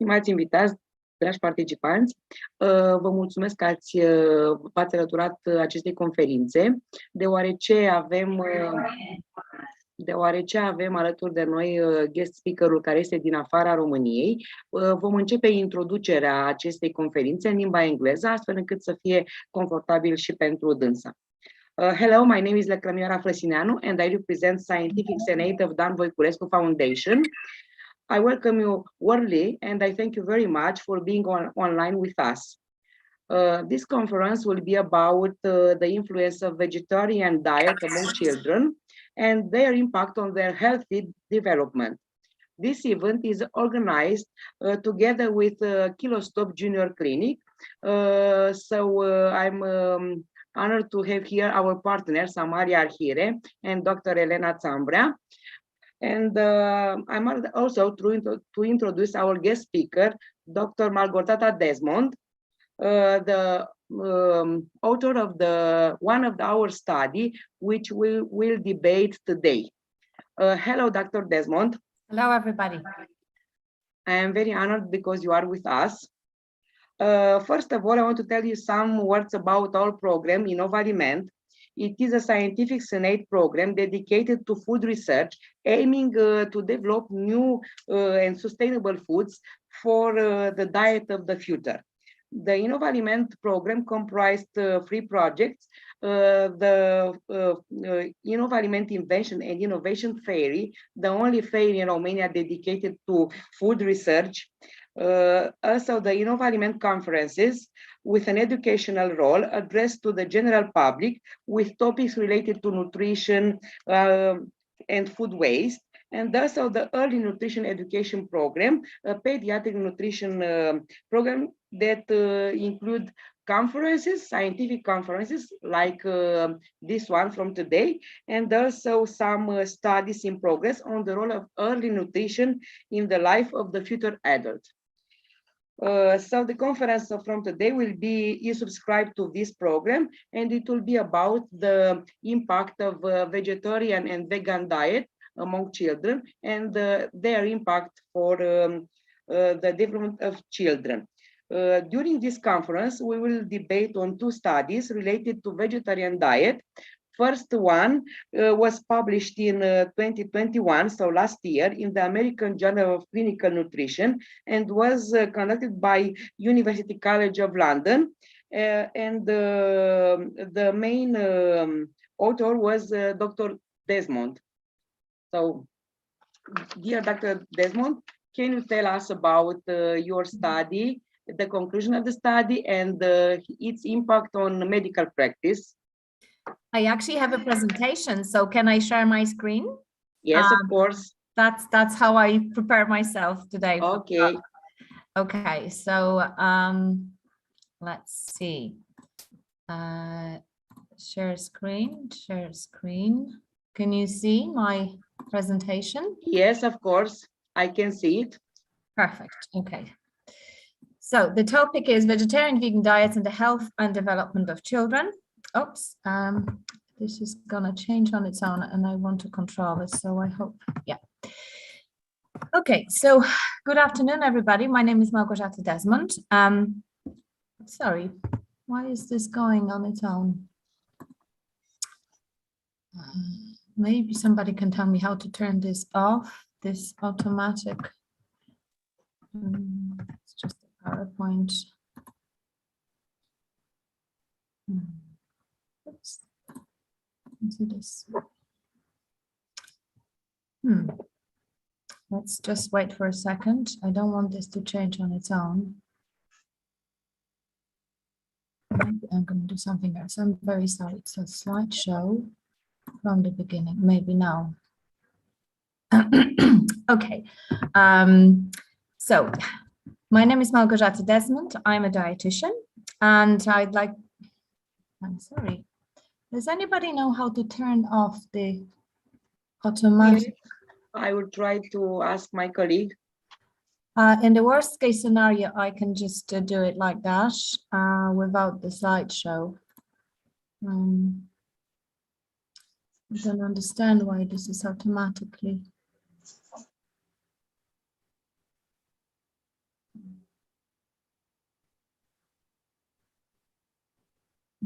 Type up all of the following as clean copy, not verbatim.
Stimați invitați, dragi participanți, vă mulțumesc că v-ați alăturat acestei conferințe, deoarece avem alături de noi guest speaker-ul care este din afara României. Vom începe introducerea acestei conferințe în limba engleză, astfel încât să fie confortabil și pentru dânsa. Hello, my name is Lecrămioara Frăsineanu and I represent Scientific Senate of Dan Voiculescu Foundation. I welcome you warmly and I thank you very much for being online with us. This conference will be about the influence of vegetarian diet among children and their impact on their healthy development. This event is organized together with Kilo Stop Junior Clinic. I'm honored to have here our partners, Amalia Arhire and Dr. Elena Țambrea. And I'm honored also to introduce our guest speaker, Dr. Malgorzata Desmond, the author of one of our study, which we will debate today. Hello, Dr. Desmond. Hello, everybody. I am very honored because you are with us. First of all, I want to tell you some words about our program, InnovaLiment. It is a scientific Senate program dedicated to food research, aiming to develop new and sustainable foods for the diet of the future. The InnovaLiment program comprised 3 projects: the InnovaLiment Invention and Innovation Fairy, the only fair in Romania dedicated to food research. Also the InnovaLiment conferences with an educational role addressed to the general public with topics related to nutrition and food waste, and also the early nutrition education program, a pediatric nutrition program that include conferences, scientific conferences like this one from today, and also some studies in progress on the role of early nutrition in the life of the future adult. So the conference from today will be, you subscribe to this program, and it will be about the impact of vegetarian and vegan diet among children and their impact for the development of children. During this conference, we will debate on 2 studies related to vegetarian diet. First one was published in 2021, so last year, in the American Journal of Clinical Nutrition, and was conducted by University College of London. And the main author was Dr. Desmond. So, dear Dr. Desmond, can you tell us about your study, the conclusion of the study, and its impact on medical practice? I actually have a presentation, so can I share my screen? Yes, of course. That's how I prepare myself today. Okay. Okay, so let's see. Share screen. Can you see my presentation? Yes, of course, I can see it. Perfect. Okay. So the topic is vegetarian vegan diets and the health and development of children. Oops, this is gonna change on its own and I want to control it, so I hope, yeah. Okay, so good afternoon, everybody. My name is Malgorzata Desmond. Sorry, why is this going on its own? Maybe somebody can tell me how to turn this off, this automatic. It's just a PowerPoint. Oops. Do this. Let's just wait for a second. I don't want this to change on its own. Maybe I'm going to do something else. I'm very sorry. It's a slideshow from the beginning. Maybe now. Okay. So my name is Malgorzata Desmond. I'm a dietitian, and I'm sorry. Does anybody know how to turn off the automatic? I will try to ask my colleague. In the worst case scenario, I can just do it like that without the slideshow. I don't understand why this is automatically.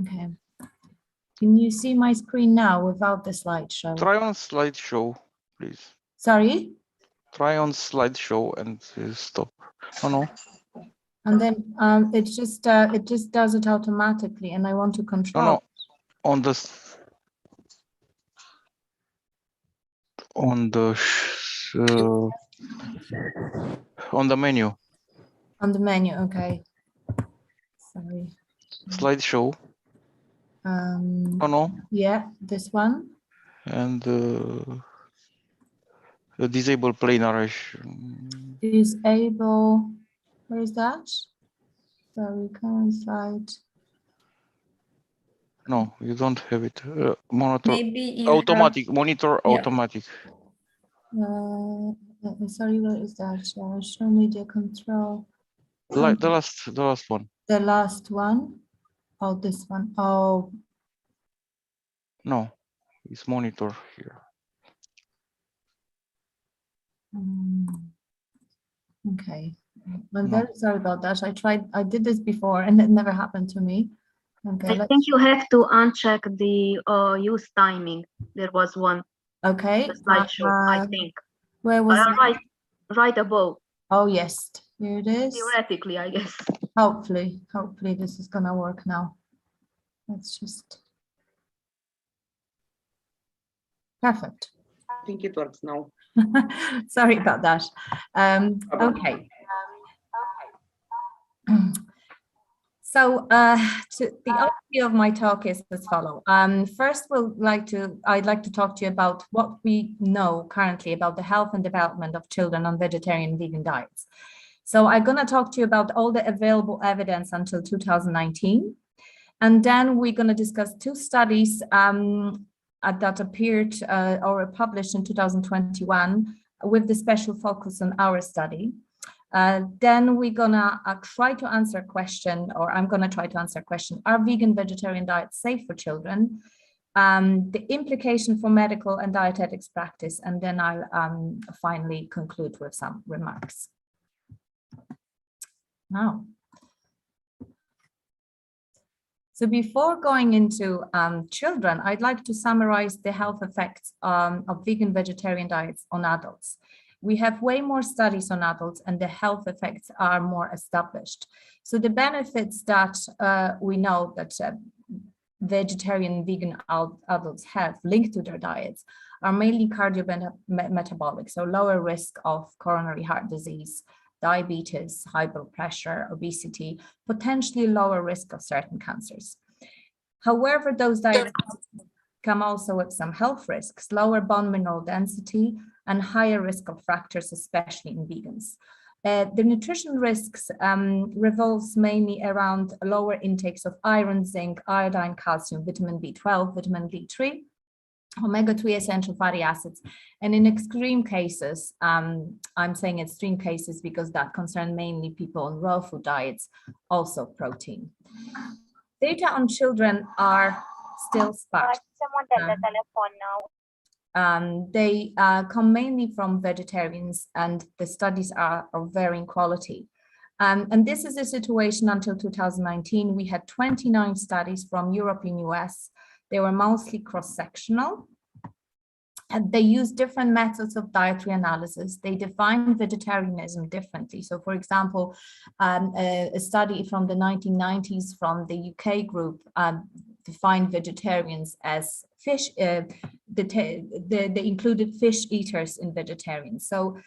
Okay. Can you see my screen now without the slideshow? Try on slideshow, please. Sorry? Try on slideshow and stop. Oh no. And then it just does it automatically, and I want to control. No. On the menu. On the menu, okay. Sorry. Slideshow. Oh no. Yeah, this one. And disable play narration. Disable. Where is that? Sorry, current slide. No, you don't have it. Monitor. Maybe you automatic. have... Monitor Yeah. automatic. Sorry, where is that? Show media control. Like the last one. The last one. Oh, this one. Oh. No, it's monitor here. Okay. I'm very sorry about that. I did this before and it never happened to me. Okay. I think you have to uncheck the use timing. There was one. Okay. The slideshow, I think. Where was it? Right above. Oh, yes. Here it is. Theoretically, I guess. Hopefully this is gonna work now. Let's just. Perfect. I think it works now. Sorry about that. Okay. So the overview of my talk is as follows. First, I'd like to talk to you about what we know currently about the health and development of children on vegetarian and vegan diets. So I'm going to talk to you about all the available evidence until 2019. And then we're going to discuss two studies that appeared or were published in 2021 with the special focus on our study. Then we're gonna try to answer a question, or I'm gonna try to answer a question: are vegan-vegetarian diets safe for children? The implication for medical and dietetics practice, and then I'll finally conclude with some remarks. Now, so before going into children, I'd like to summarize the health effects of vegan-vegetarian diets on adults. We have way more studies on adults and the health effects are more established. So the benefits that we know that vegetarian and vegan adults have linked to their diets are mainly cardiometabolic, so lower risk of coronary heart disease, diabetes, high blood pressure, obesity, potentially lower risk of certain cancers. However, those diets come also with some health risks, lower bone mineral density, and higher risk of fractures, especially in vegans. The nutritional risks revolves mainly around lower intakes of iron, zinc, iodine, calcium, vitamin B12, vitamin D3, omega-3 essential fatty acids. And in extreme cases, I'm saying extreme cases because that concern mainly people on raw food diets, also protein. Data on children are still sparse. They come mainly from vegetarians and the studies are of varying quality. And this is the situation until 2019. We had 29 studies from Europe and US. They were mostly cross-sectional. And they used different methods of dietary analysis. They defined vegetarianism differently. So for example, a study from the 1990s from the UK group defined vegetarians as fish, they included fish eaters in vegetarians. So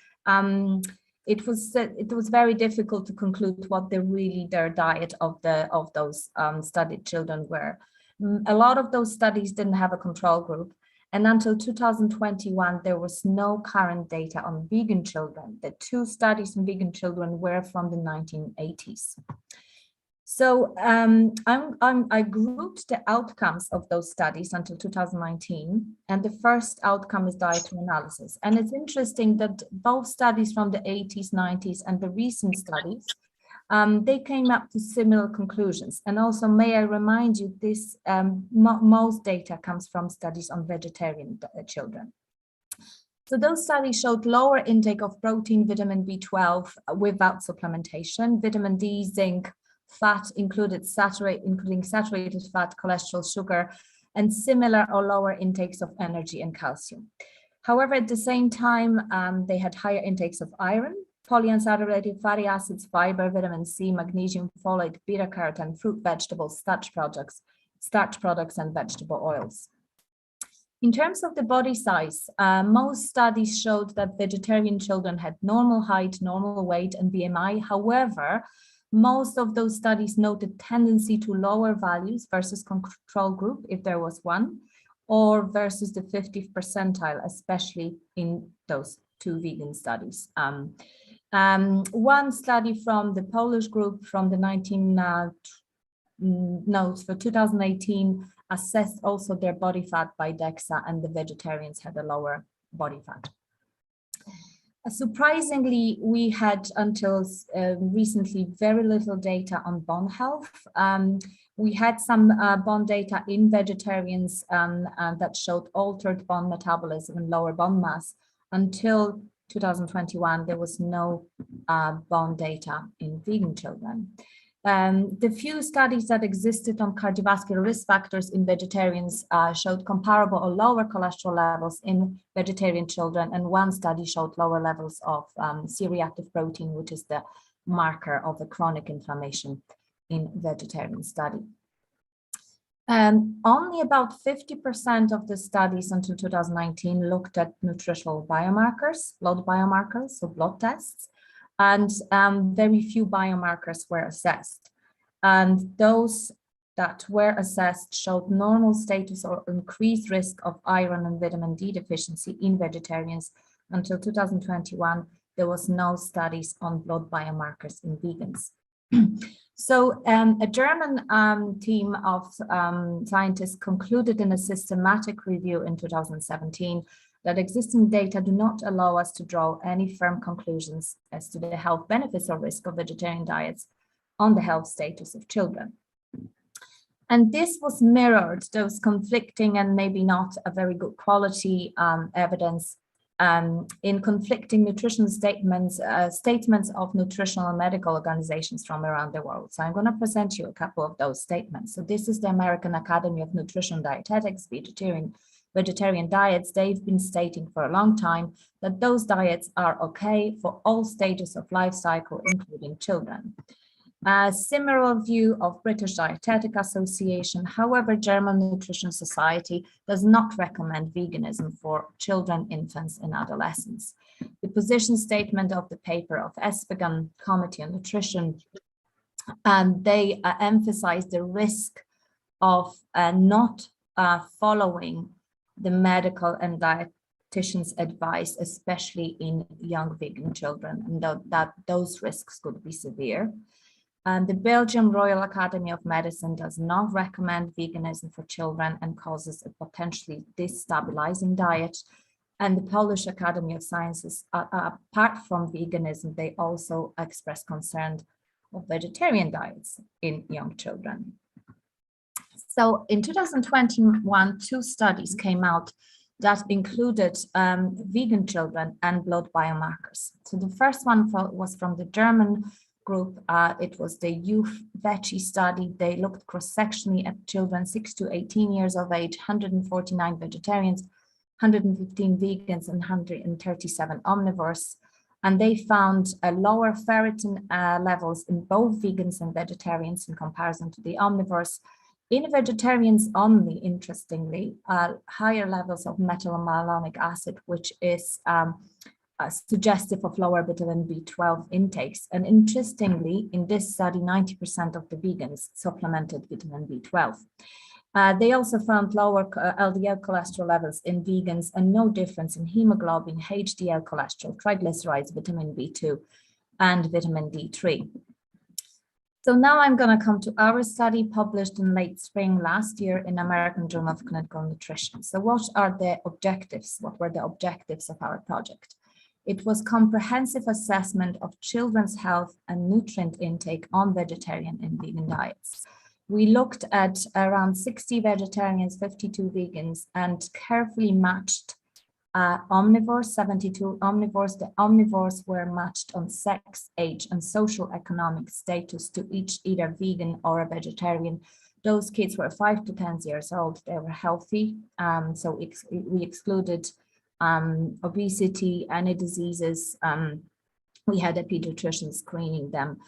it was very difficult to conclude what their diet of those studied children were. A lot of those studies didn't have a control group. And until 2021, there was no current data on vegan children. The two studies on vegan children were from the 1980s. So I grouped the outcomes of those studies until 2019, and the first outcome is dietary analysis. And it's interesting that both studies from the 80s, 90s, and the recent studies, they came up to similar conclusions. And also, may I remind you, this most data comes from studies on vegetarian children. So those studies showed lower intake of protein, vitamin B12 without supplementation, vitamin D, zinc, fat including saturated fat, cholesterol, sugar, and similar or lower intakes of energy and calcium. However, at the same time, they had higher intakes of iron, polyunsaturated fatty acids, fiber, vitamin C, magnesium, folate, beta-carotene, fruit, vegetables, starch products, and vegetable oils. In terms of the body size, most studies showed that vegetarian children had normal height, normal weight, and BMI. However, most of those studies noted tendency to lower values versus control group, if there was one, or versus the 50th percentile, especially in those two vegan studies. One study from the Polish group from the 2018 assessed also their body fat by DEXA, and the vegetarians had a lower body fat. Surprisingly, we had until recently very little data on bone health. We had some bone data in vegetarians that showed altered bone metabolism and lower bone mass. Until 2021, there was no bone data in vegan children. The few studies that existed on cardiovascular risk factors in vegetarians showed comparable or lower cholesterol levels in vegetarian children, and one study showed lower levels of C-reactive protein, which is the marker of the chronic inflammation in vegetarian study. Only about 50% of the studies until 2019 looked at nutritional biomarkers, blood biomarkers, so blood tests, and very few biomarkers were assessed. And those that were assessed showed normal status or increased risk of iron and vitamin D deficiency in vegetarians. Until 2021, there was no studies on blood biomarkers in vegans. So a German team of scientists concluded in a systematic review in 2017 that existing data do not allow us to draw any firm conclusions as to the health benefits or risk of vegetarian diets on the health status of children. And this was mirrored, those conflicting and maybe not a very good quality evidence in conflicting nutrition statements of nutritional and medical organizations from around the world. So I'm going to present you a couple of those statements. So this is the American Academy of Nutrition and Dietetics, vegetarian diets. They've been stating for a long time that those diets are okay for all stages of life cycle, including children. A similar view of British Dietetic Association. However, German Nutrition Society does not recommend veganism for children, infants, and adolescents. The position statement of the paper of ESPGHAN Committee on Nutrition, they emphasize the risk of not following the medical and dietitian's advice, especially in young vegan children, and that those risks could be severe. And the Belgium Royal Academy of Medicine does not recommend veganism for children and causes a potentially destabilizing diet. And the Polish Academy of Sciences, apart from veganism, they also express concern of vegetarian diets in young children. So in 2021, two studies came out that included vegan children and blood biomarkers. So the first one was from the German group. It was the youth veggie study. They looked cross-sectionally at children 6 to 18 years of age, 149 vegetarians, 115 vegans, and 137 omnivores. And they found lower ferritin levels in both vegans and vegetarians in comparison to the omnivores. In vegetarians only, interestingly, higher levels of methylmalonic acid, which is suggestive of lower vitamin B12 intakes. And interestingly, in this study, 90% of the vegans supplemented vitamin B12. They also found lower LDL cholesterol levels in vegans and no difference in hemoglobin, HDL cholesterol, triglycerides, vitamin B2, and vitamin D3. So now I'm going to come to our study published in late spring last year in American Journal of Clinical Nutrition. So what are the objectives? What were the objectives of our project? It was comprehensive assessment of children's health and nutrient intake on vegetarian and vegan diets. We looked at around 60 vegetarians, 52 vegans, and carefully matched Omnivores, 72 omnivores. The omnivores were matched on sex, age, and social economic status to each either vegan or a vegetarian. Those kids were 5 to 10 years old. They were healthy. So we excluded obesity, any diseases. We had a pediatrician screening them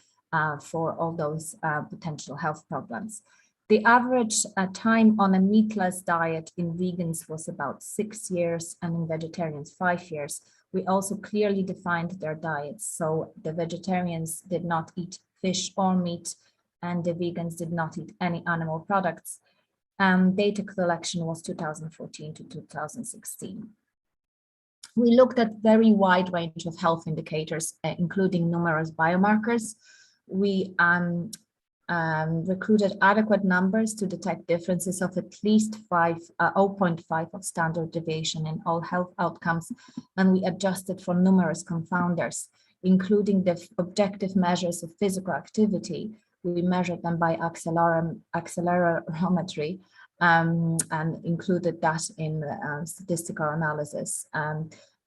for all those potential health problems. The average time on a meatless diet in vegans was about 6 years, and in vegetarians 5 years. We also clearly defined their diets. So the vegetarians did not eat fish or meat, and the vegans did not eat any animal products. Data collection was 2014 to 2016. We looked at very wide range of health indicators, including numerous biomarkers. We recruited adequate numbers to detect differences of at least 0.5 of standard deviation in all health outcomes, and we adjusted for numerous confounders, including the objective measures of physical activity. We measured them by accelerometry and included that in statistical analysis.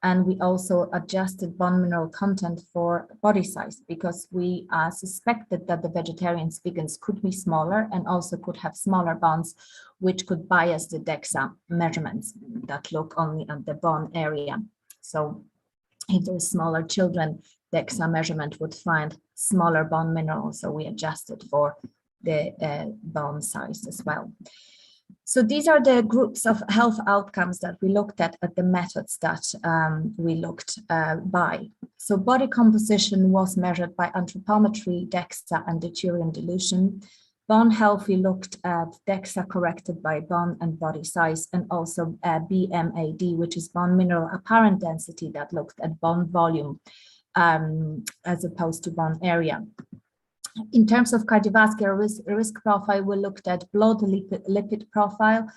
And we also adjusted bone mineral content for body size, because we suspected that the vegetarians, vegans could be smaller and also could have smaller bones, which could bias the DEXA measurements that look only at the bone area. So if there's smaller children, DEXA measurement would find smaller bone minerals. So we adjusted for the bone size as well. So these are the groups of health outcomes that we looked at the methods that we looked by. So body composition was measured by anthropometry, DEXA, and deuterium dilution. Bone health, we looked at DEXA corrected by bone and body size, and also BMAD, which is bone mineral apparent density, that looked at bone volume as opposed to bone area. In terms of cardiovascular risk profile, we looked at blood lipid profile,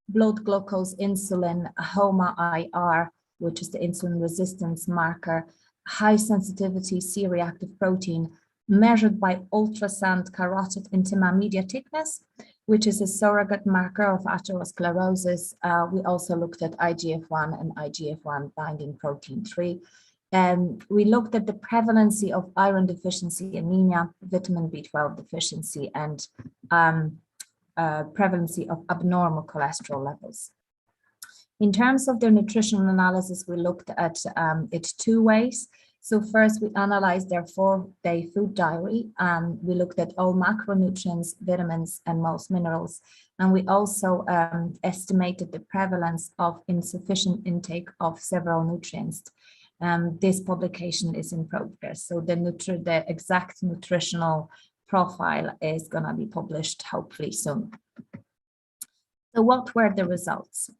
blood glucose, insulin, HOMA-IR, which is the insulin resistance marker, high sensitivity C-reactive protein, measured by ultrasound carotid intima media thickness, which is a surrogate marker of atherosclerosis. We also looked at IGF-1 and IGF-1 binding protein 3. We looked at the prevalence of iron deficiency anemia, vitamin B12 deficiency, and prevalence of abnormal cholesterol levels. In terms of the nutritional analysis, we looked at it 2 ways. So first, we analyzed their 4-day food diary. We looked at all macronutrients, vitamins, and most minerals. And we also estimated the prevalence of insufficient intake of several nutrients. This publication is in progress. So the exact nutritional profile is going to be published hopefully soon. So what were the results?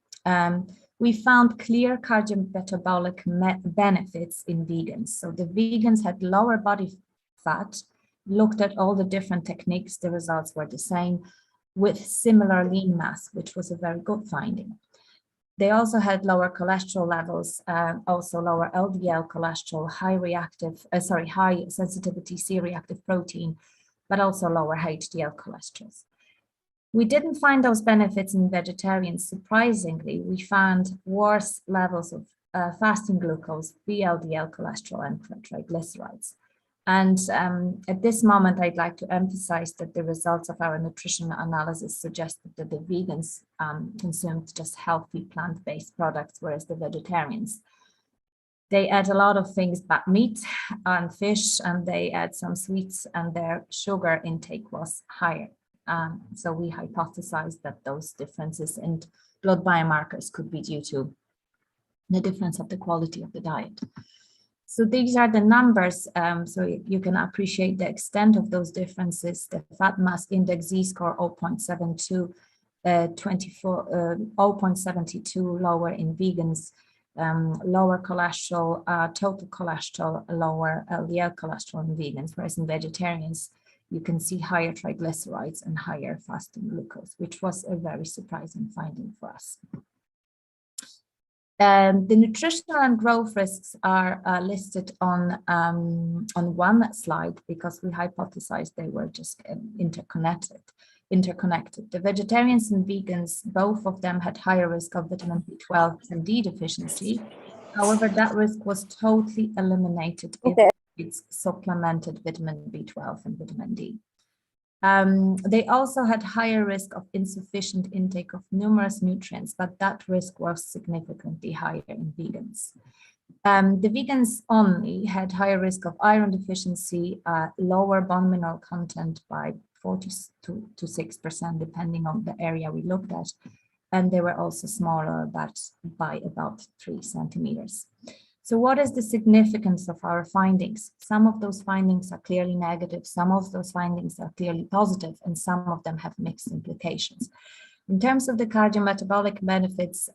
We found clear cardiometabolic benefits in vegans. So the vegans had lower body fat, looked at all the different techniques, the results were the same, with similar lean mass, which was a very good finding. They also had lower cholesterol levels, also lower LDL cholesterol, high sensitivity C-reactive protein, but also lower HDL cholesterol. We didn't find those benefits in vegetarians. Surprisingly, we found worse levels of fasting glucose, VLDL cholesterol, and triglycerides. And at this moment, I'd like to emphasize that the results of our nutritional analysis suggested that the vegans consumed just healthy plant-based products, whereas the vegetarians, they ate a lot of things but meat and fish, and they ate some sweets, and their sugar intake was higher. So we hypothesized that those differences in blood biomarkers could be due to the difference of the quality of the diet. So these are the numbers, so you can appreciate the extent of those differences. The fat mass index Z-score 0.72, 0.72 lower in vegans, lower cholesterol, total cholesterol, lower LDL cholesterol in vegans, whereas in vegetarians, you can see higher triglycerides and higher fasting glucose, which was a very surprising finding for us. The nutritional and growth risks are listed on one slide because we hypothesized they were just interconnected. interconnected. The vegetarians and vegans, both of them had higher risk of vitamin B12 and D deficiency. However, that risk was totally eliminated if kids supplemented vitamin B12 and vitamin D. They also had higher risk of insufficient intake of numerous nutrients, but that risk was significantly higher in vegans. The vegans only had higher risk of iron deficiency, lower bone mineral content by 42 to 6%, depending on the area we looked at. And they were also smaller, but by about 3 centimeters. So what is the significance of our findings? Some of those findings are clearly negative, some of those findings are clearly positive, and some of them have mixed implications. In terms of the cardiometabolic benefits,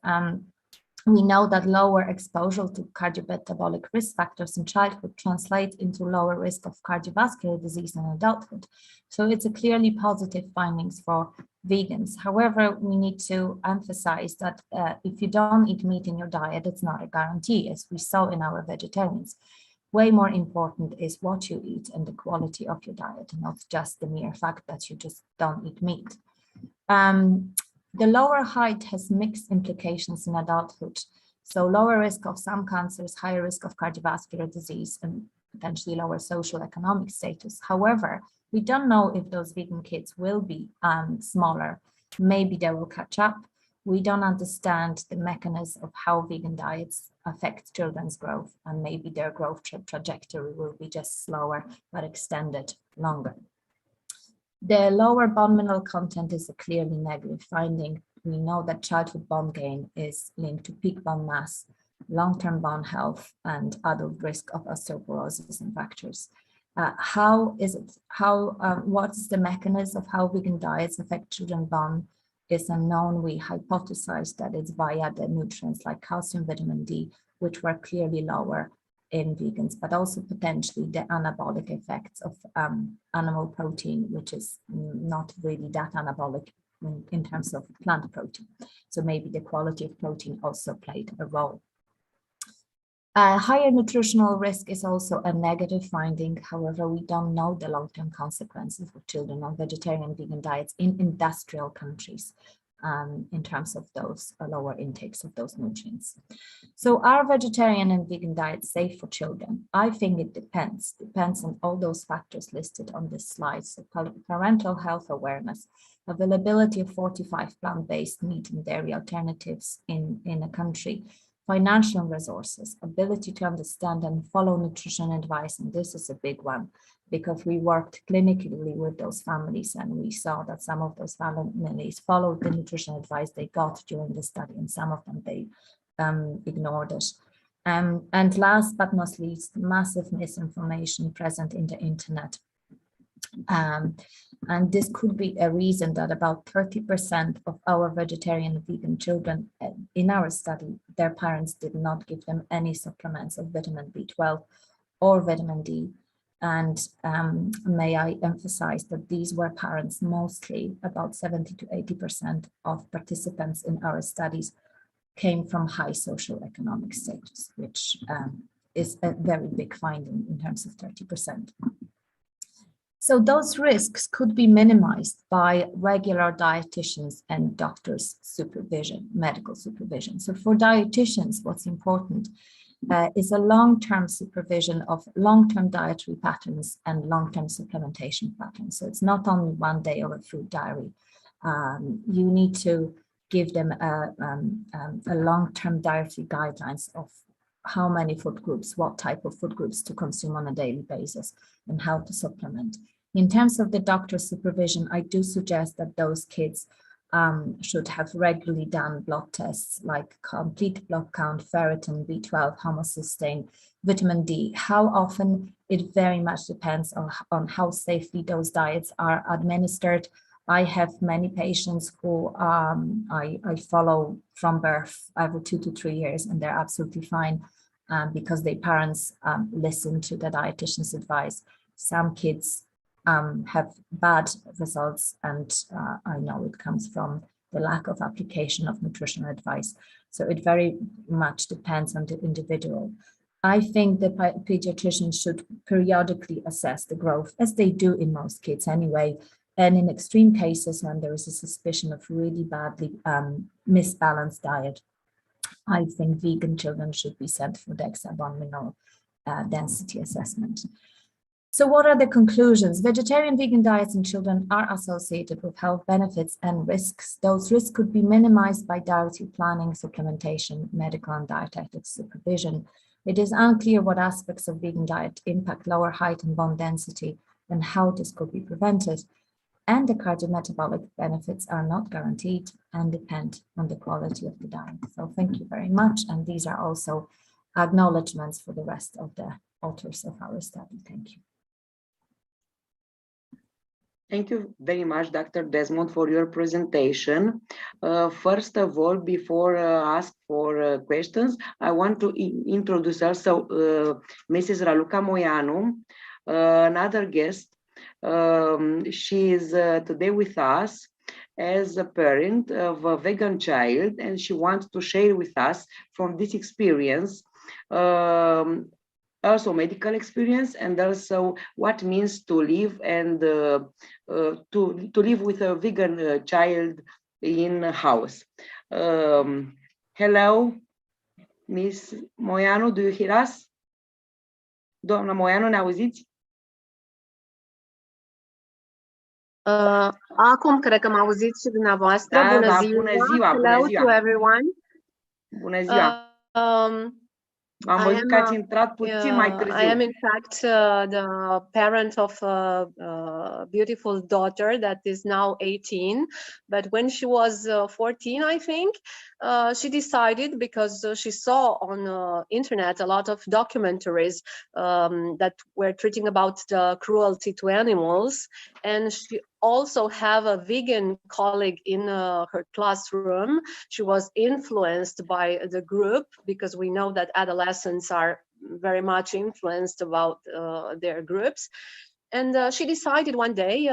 we know that lower exposure to cardiometabolic risk factors in childhood translates into lower risk of cardiovascular disease in adulthood. So it's a clearly positive findings for vegans. However, we need to emphasize that if you don't eat meat in your diet, it's not a guarantee, as we saw in our vegetarians. Way more important is what you eat and the quality of your diet, and not just the mere fact that you just don't eat meat. The lower height has mixed implications in adulthood. So lower risk of some cancers, higher risk of cardiovascular disease, and potentially lower social economic status. However, we don't know if those vegan kids will be smaller. Maybe they will catch up. We don't understand the mechanism of how vegan diets affect children's growth, and maybe their growth trajectory will be just slower, but extended longer. The lower bone mineral content is a clearly negative finding. We know that childhood bone gain is linked to peak bone mass, long-term bone health, and adult risk of osteoporosis and fractures. What's the mechanism of how vegan diets affect children's bone is unknown. We hypothesize that it's via the nutrients like calcium, vitamin D, which were clearly lower in vegans, but also potentially the anabolic effects of animal protein, which is not really that anabolic in terms of plant protein. So maybe the quality of protein also played a role. Higher nutritional risk is also a negative finding. However, we don't know the long-term consequences for children on vegetarian and vegan diets in industrial countries in terms of those lower intakes of those nutrients. So are vegetarian and vegan diets safe for children? I think it depends on all those factors listed on this slide. So parental health awareness, availability of fortified plant-based meat and dairy alternatives in a country, financial resources, ability to understand and follow nutrition advice, and this is a big one because we worked clinically with those families and we saw that some of those families followed the nutrition advice they got during the study, and some of them they ignored it. And last but not least, massive misinformation present in the internet. And this could be a reason that about 30% of our vegetarian and vegan children in our study, their parents did not give them any supplements of vitamin B12 or vitamin D. And may I emphasize that these were parents, mostly about 70 to 80% of participants in our studies came from high social economic status, which is a very big finding in terms of 30%. So those risks could be minimized by regular dietitians and doctors' supervision, medical supervision. So for dietitians, what's important is a long-term supervision of long-term dietary patterns and long-term supplementation patterns. So it's not only one day of a food diary. You need to give them a long-term dietary guidelines of how many food groups, what type of food groups to consume on a daily basis, and how to supplement. In terms of the doctor's supervision, I do suggest that those kids should have regularly done blood tests like complete blood count, ferritin, B12, homocysteine, vitamin D. How often? It very much depends on how safely those diets are administered. I have many patients who I follow from birth every 2 to 3 years, and they're absolutely fine because their parents listen to the dietitian's advice. Some kids have bad results, and I know it comes from the lack of application of nutritional advice. So it very much depends on the individual. I think the pediatrician should periodically assess the growth, as they do in most kids anyway, And in extreme cases, when there is a suspicion of really badly misbalanced diet, I think vegan children should be sent for DEXA-1 density assessment. So what are the conclusions? Vegetarian vegan diets in children are associated with health benefits and risks. Those risks could be minimized by dietary planning, supplementation, medical and dietetic supervision. It is unclear what aspects of vegan diet impact lower height and bone density and how this could be prevented. And the cardiometabolic benefits are not guaranteed and depend on the quality of the diet. So thank you very much. And these are also acknowledgements for the rest of the authors of our study. Thank you. Thank you very much, Dr. Desmond, for your presentation. First of all, before ask for questions, I want to introduce also Mrs. Raluca Moianu, another guest. She is today with us as a parent of a vegan child, and she wants to share with us from this experience, also medical experience, and also what means to live and to live with a vegan child in house. Hello, Miss Moianu, do you hear us? Doamna Moianu, ne auziți? Acum cred că mă auziți și dumneavoastră. Da, Bună da, ziua. bună ziua, bună Hello ziua. to everyone. Bună ziua. Am văzut că ați intrat puțin mai târziu. I am in fact the parent of a beautiful daughter that is now 18, but when she was 14, I think, she decided, because she saw on internet a lot of documentaries that were treating about the cruelty to animals, and she also have a vegan colleague in her classroom. She was influenced by the group, because we know that adolescents are very much influenced about their groups. And she decided one day,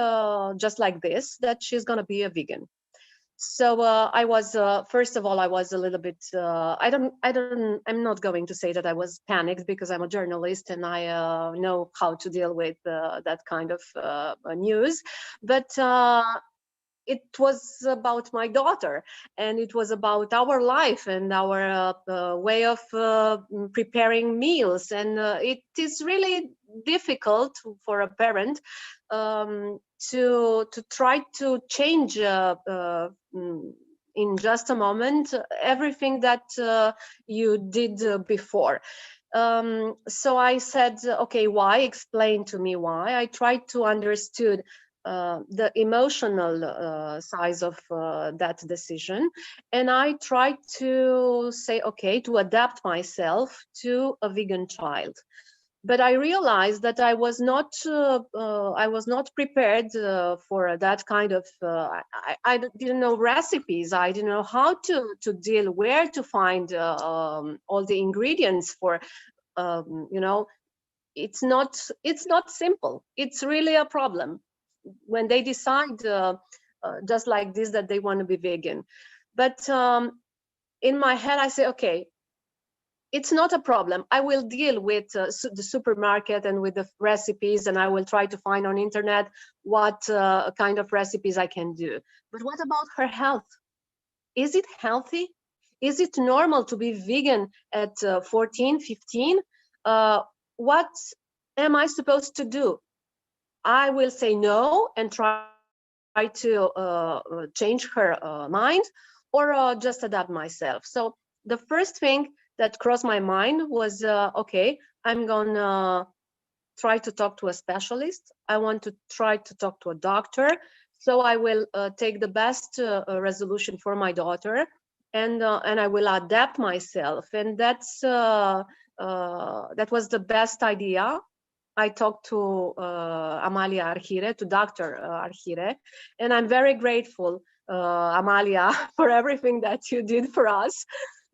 just like this, that she's going to be a vegan. So I was, first of all, I was a little bit, I'm not going to say that I was panicked, because I'm a journalist and I know how to deal with that kind of news. But it was about my daughter, and it was about our life and our way of preparing meals. And it is really difficult for a parent to try to change in just a moment everything that you did before. So I said, okay, why? Explain to me why. I tried to understand the emotional size of that decision, and I tried to say, okay, to adapt myself to a vegan child. But I realized that I was not prepared for that kind of. I didn't know recipes. I didn't know how to deal, where to find all the ingredients for. You know, it's not simple. It's really a problem when they decide just like this that they want to be vegan. But in my head, I say, okay, it's not a problem. I will deal with the supermarket and with the recipes, and I will try to find on internet what kind of recipes I can do. But what about her health? Is it healthy? Is it normal to be vegan at 14, 15? What am I supposed to do? I will say no and try to change her mind, or just adapt myself. So the first thing that crossed my mind was, okay, I'm gonna try to talk to a specialist. I want to try to talk to a doctor. So I will take the best resolution for my daughter, and I will adapt myself. And that was the best idea. I talked to Amalia Arhire, to Dr. Arhire, and I'm very grateful, Amalia, for everything that you did for us,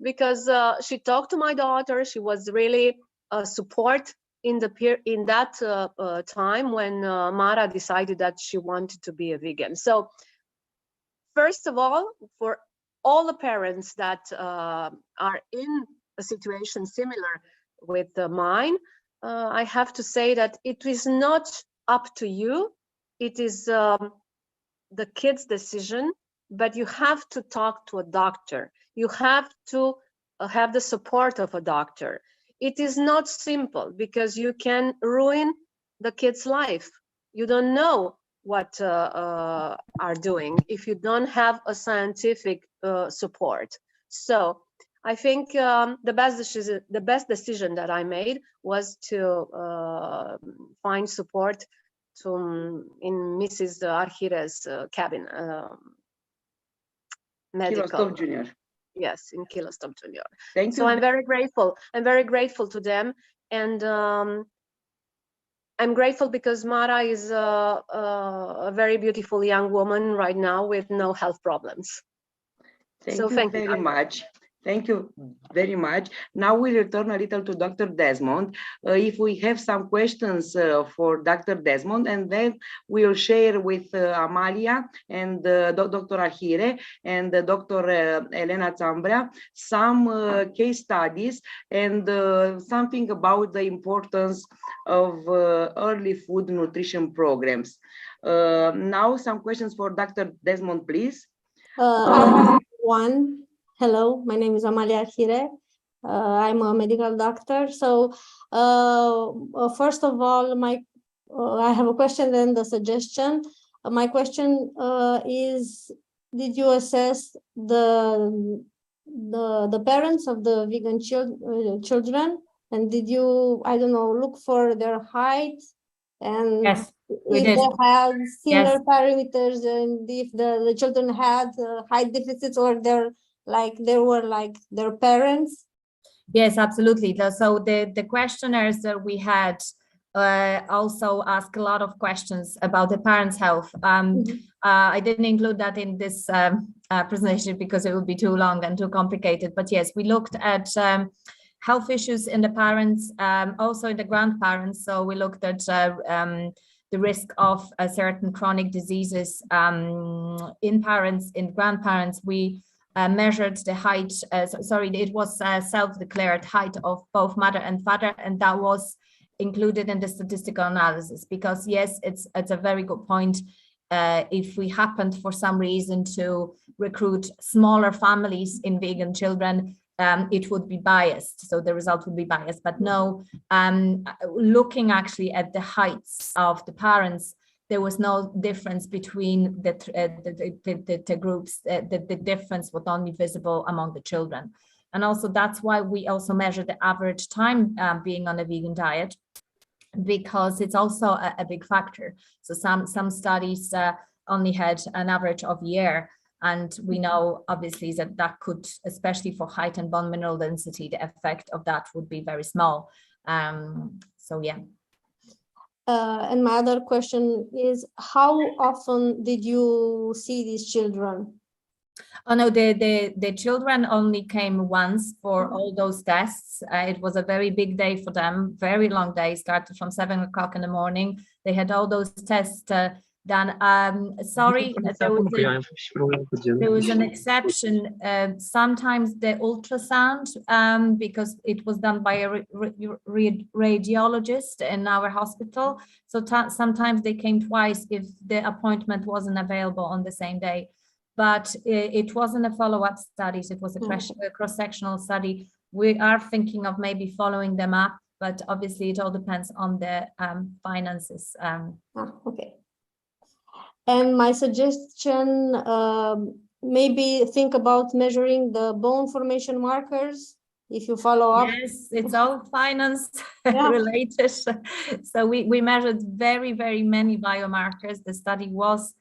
because she talked to my daughter. She was really a support in that time when Mara decided that she wanted to be a vegan. So first of all, for all the parents that are in a situation similar with mine, I have to say that it is not up to you. It is the kid's decision, but you have to talk to a doctor. You have to have the support of a doctor. It is not simple because you can ruin the kid's life. You don't know what are doing if you don't have a scientific support. So I think the best decision that I made was to find support in Mrs. Arhire's cabin, medical. Kilostov Junior. Yes, in Kilostov Junior. Thank So you. I'm very grateful. I'm very grateful to them, and I'm grateful because Mara is a very beautiful young woman right now with no health problems. Thank So you thank you. very much. Thank you very much. Now we return a little to Dr. Desmond. If we have some questions for Dr. Desmond, and then we'll share with Amalia and Dr. Arhire and Dr. Elena Țambrea some case studies and something about the importance of early food nutrition programs. Now some questions for Dr. Desmond, please. One. Hello, my name is Amalia Arhire. I'm a medical doctor. So first of all, I have a question and a suggestion. My question is, did you assess the parents of the vegan children? And did you, I don't know, look for their height? And Yes, if they had similar parameters, and if the children had height deficits, or they were like their parents? Yes, absolutely. So the questionnaires that we had also ask a lot of questions about the parents' health. I didn't include that in this presentation because it would be too long and too complicated. But yes, we looked at health issues in the parents, also in the grandparents. So we looked at the risk of certain chronic diseases in parents, in grandparents. We measured the height, it was self-declared height of both mother and father, and that was included in the statistical analysis, because yes, it's a very good point. If we happened for some reason to recruit smaller families in vegan children, it would be biased, so the result would be biased. But no, looking actually at the heights of the parents, there was no difference between the groups. The difference was only visible among the children. And also that's why we also measure the average time being on a vegan diet, because it's also a big factor. So some studies only had an average of a year. And we know obviously that could, especially for height and bone mineral density, the effect of that would be very small. So yeah. And my other question is, how often did you see these children? Oh no, the children only came once for all those tests. It was a very big day for them, very long day, started from 7 o'clock in the morning. They had all those tests done. Sorry, there was an exception. Sometimes the ultrasound, because it was done by a radiologist in our hospital. So sometimes they came twice if the appointment wasn't available on the same day. But it wasn't a follow-up study. It was a cross-sectional study. We are thinking of maybe following them up, but obviously it all depends on the finances. Okay. And my suggestion, maybe think about measuring the bone formation markers if you follow up. Yes, it's all finance related. So we measured very, very many biomarkers. The study was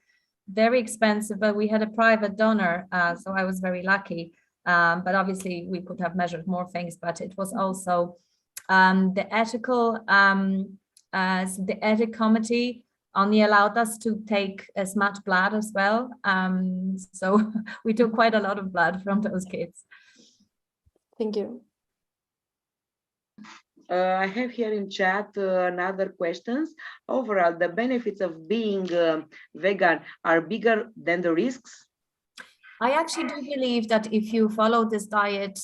very expensive, but we had a private donor, so I was very lucky. But obviously we could have measured more things, but it was also the ethical, the ethic committee only allowed us to take as much blood as well. So we took quite a lot of blood from those kids. Thank you. I have here in chat another questions. Overall, the benefits of being vegan are bigger than the risks? I actually do believe that if you follow this diet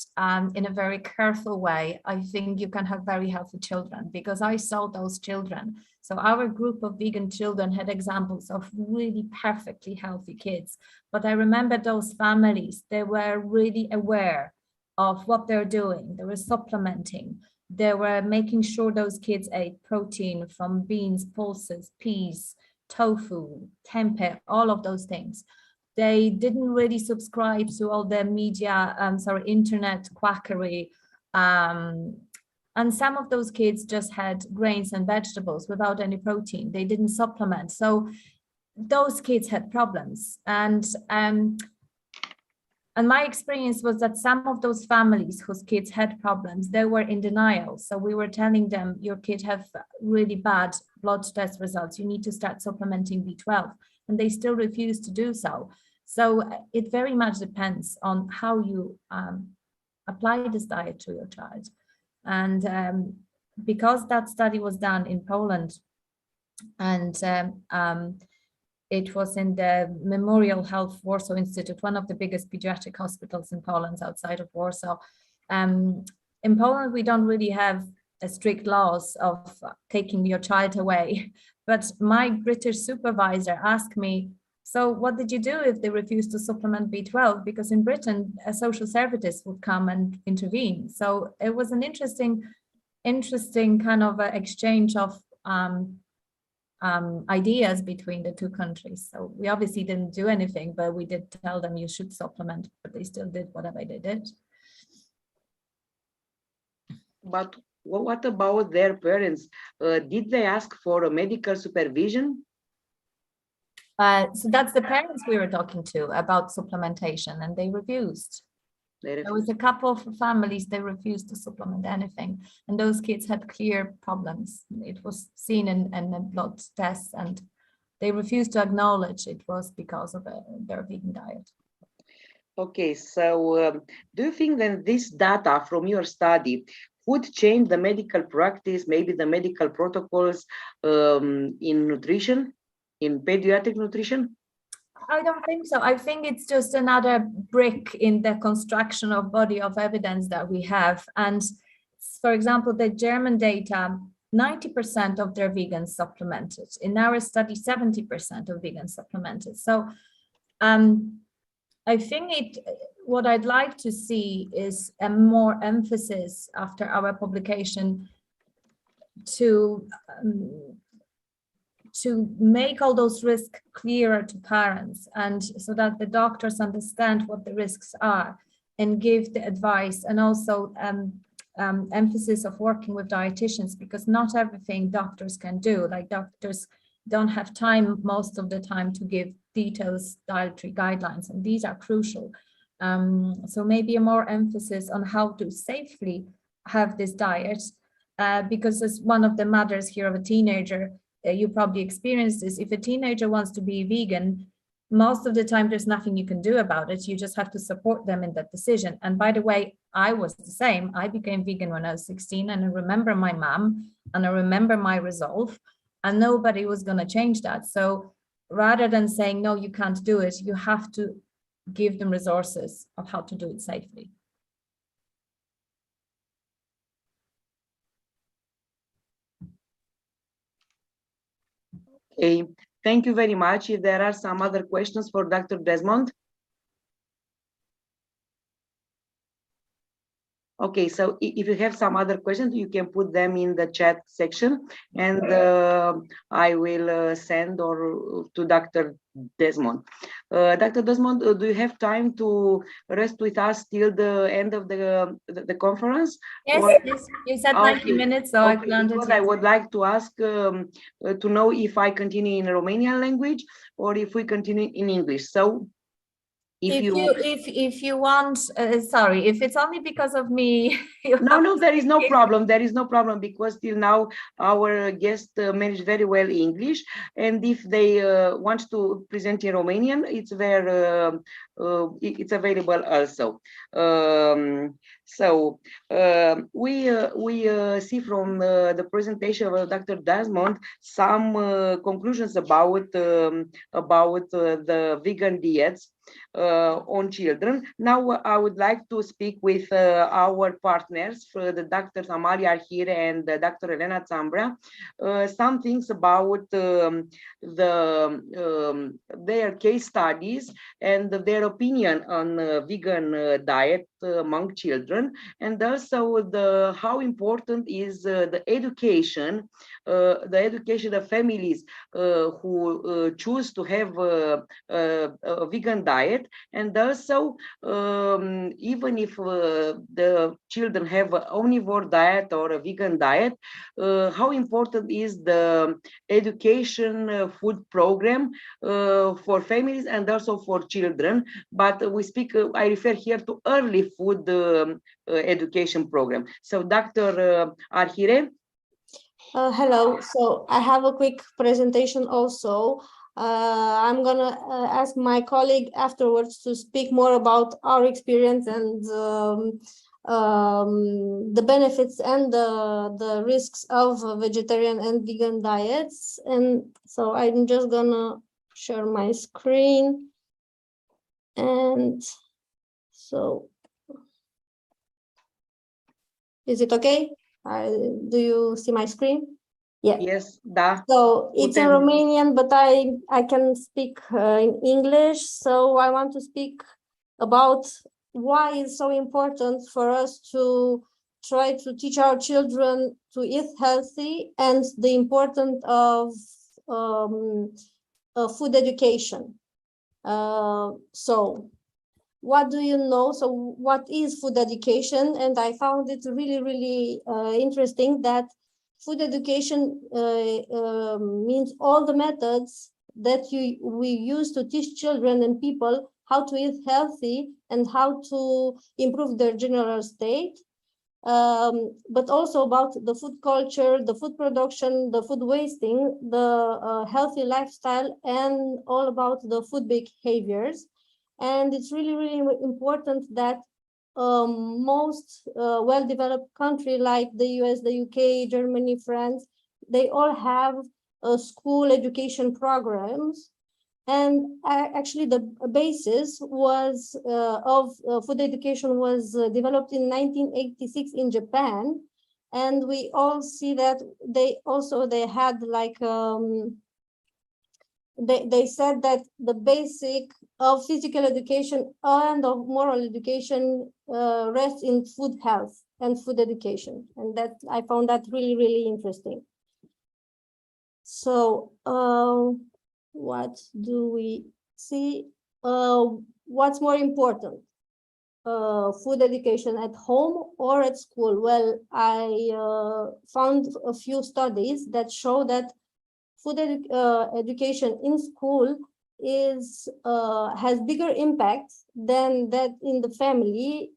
in a very careful way, I think you can have very healthy children, because I saw those children. So our group of vegan children had examples of really perfectly healthy kids. But I remember those families, they were really aware of what they're doing. They were supplementing. They were making sure those kids ate protein from beans, pulses, peas, tofu, tempeh, all of those things. They didn't really subscribe to all the media, internet quackery. And some of those kids just had grains and vegetables without any protein. They didn't supplement. So those kids had problems. And my experience was that some of those families whose kids had problems, they were in denial. So we were telling them, your kid have really bad blood test results. You need to start supplementing B12. And they still refuse to do so. So it very much depends on how you apply this diet to your child. And because that study was done in Poland, and it was in the Memorial Health Warsaw Institute, one of the biggest pediatric hospitals in Poland outside of Warsaw. In Poland, we don't really have a strict laws of taking your child away. But my British supervisor asked me, so what did you do if they refused to supplement B12? Because in Britain, a social service would come and intervene. So it was an interesting kind of exchange of ideas between the two countries. So we obviously didn't do anything, but we did tell them you should supplement, but they still did whatever they did. But what about their parents? Did they ask for a medical supervision? So that's the parents we were talking to about supplementation, and they refused. There was a couple of families, they refused to supplement anything, and those kids had clear problems. It was seen in the blood tests, and they refused to acknowledge it was because of their vegan diet. Okay, so do you think that this data from your study would change the medical practice, maybe the medical protocols in nutrition, in pediatric nutrition? I don't think so. I think it's just another brick in the construction of body of evidence that we have. And for example, the German data, 90% of their vegans supplemented. In our study, 70% of vegans supplemented. So I think what I'd like to see is a more emphasis after our publication to make all those risks clearer to parents, and so that the doctors understand what the risks are and give the advice, and also emphasis of working with dietitians, because not everything doctors can do. Like doctors don't have time most of the time to give details, dietary guidelines, and these are crucial. So maybe a more emphasis on how to safely have this diet, because as one of the mothers here of a teenager, you probably experienced this. If a teenager wants to be vegan, most of the time there's nothing you can do about it. You just have to support them in that decision. And by the way, I was the same. I became vegan when I was 16, and I remember my mom, and I remember my resolve, and nobody was going to change that. So rather than saying, no, you can't do it, you have to give them resources of how to do it safely. Okay, thank you very much. If there are some other questions for Dr. Desmond. Okay, so if you have some other questions, you can put them in the chat section, and I will send to Dr. Desmond. Dr. Desmond, do you have time to rest with us till the end of the conference? Yes, or... yes, you said 90 minutes, so I planned it. I would like to ask to know if I continue in Romanian language or if we continue in English. So if you want, sorry, if it's only because of me. No, there is no problem. There is no problem, because till now our guests manage very well English, and if they want to present in Romanian, it's available also. So we see from the presentation of Dr. Desmond some conclusions about the vegan diets. on children. Now I would like to speak with our partners, the Dr. Amalia Arhire and Dr. Elena Zambrea, some things about their case studies and their opinion on vegan diet among children, and also how important is the education of families who choose to have a vegan diet, and also even if the children have an omnivore diet or a vegan diet, how important is the education food program for families and also for children. But we speak, I refer here to early food education program. So Dr. Arhire. Hello, so I have a quick presentation also. I'm gonna ask my colleague afterwards to speak more about our experience and the benefits and the risks of vegetarian and vegan diets. And so I'm just gonna share my screen. And so, is it okay? Do you see my screen? Yeah. Yes, da. So it's in Romanian, but I can speak in English. So I want to speak about why it's so important for us to try to teach our children to eat healthy and the importance of food education. So what do you know? So what is food education? And I found it really, really interesting that food education means all the methods that we use to teach children and people how to eat healthy and how to improve their general state, but also about the food culture, the food production, the food wasting, the healthy lifestyle, and all about the food behaviors. And it's really, really important that most well-developed countries like the US, the UK, Germany, France, they all have school education programs. And actually the basis was of food education was developed in 1986 in Japan. And we all see that they had like, they said that the basic of physical education and of moral education rests in food health and food education. And that I found that really, really interesting. So what do we see? What's more important? Food education at home or at school? Well, I found a few studies that show that food education in school has bigger impact than that in the family,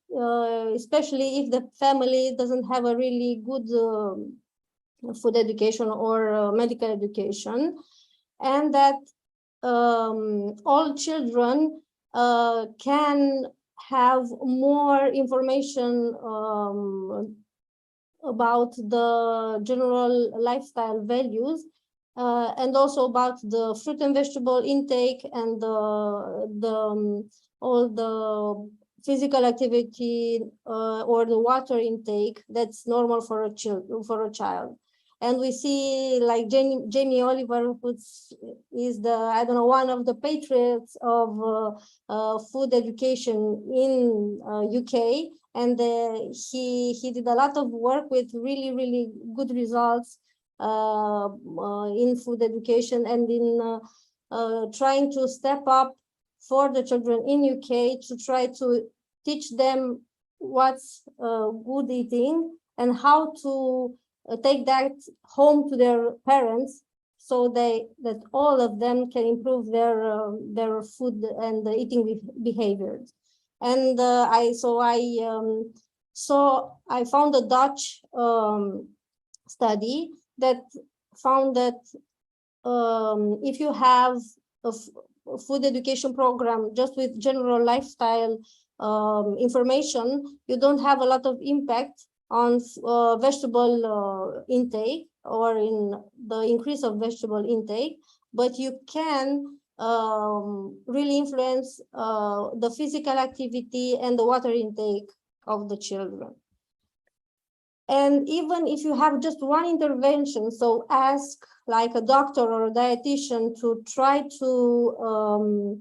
especially if the family doesn't have a really good food education or medical education, and that all children can have more information about the general lifestyle values, and also about the fruit and vegetable intake and all the physical activity or the water intake that's normal for a child. And we see like Jamie Oliver, who is one of the patriots of food education in UK, and he did a lot of work with really, really good results in food education and in trying to step up for the children in UK to try to teach them what's good eating and how to take that home to their parents, so that all of them can improve their food and eating behaviors. And I found a Dutch study that found that if you have a food education program just with general lifestyle information, you don't have a lot of impact on vegetable intake or in the increase of vegetable intake, but you can really influence the physical activity and the water intake of the children. And even if you have just one intervention, so ask like a doctor or a dietitian to try to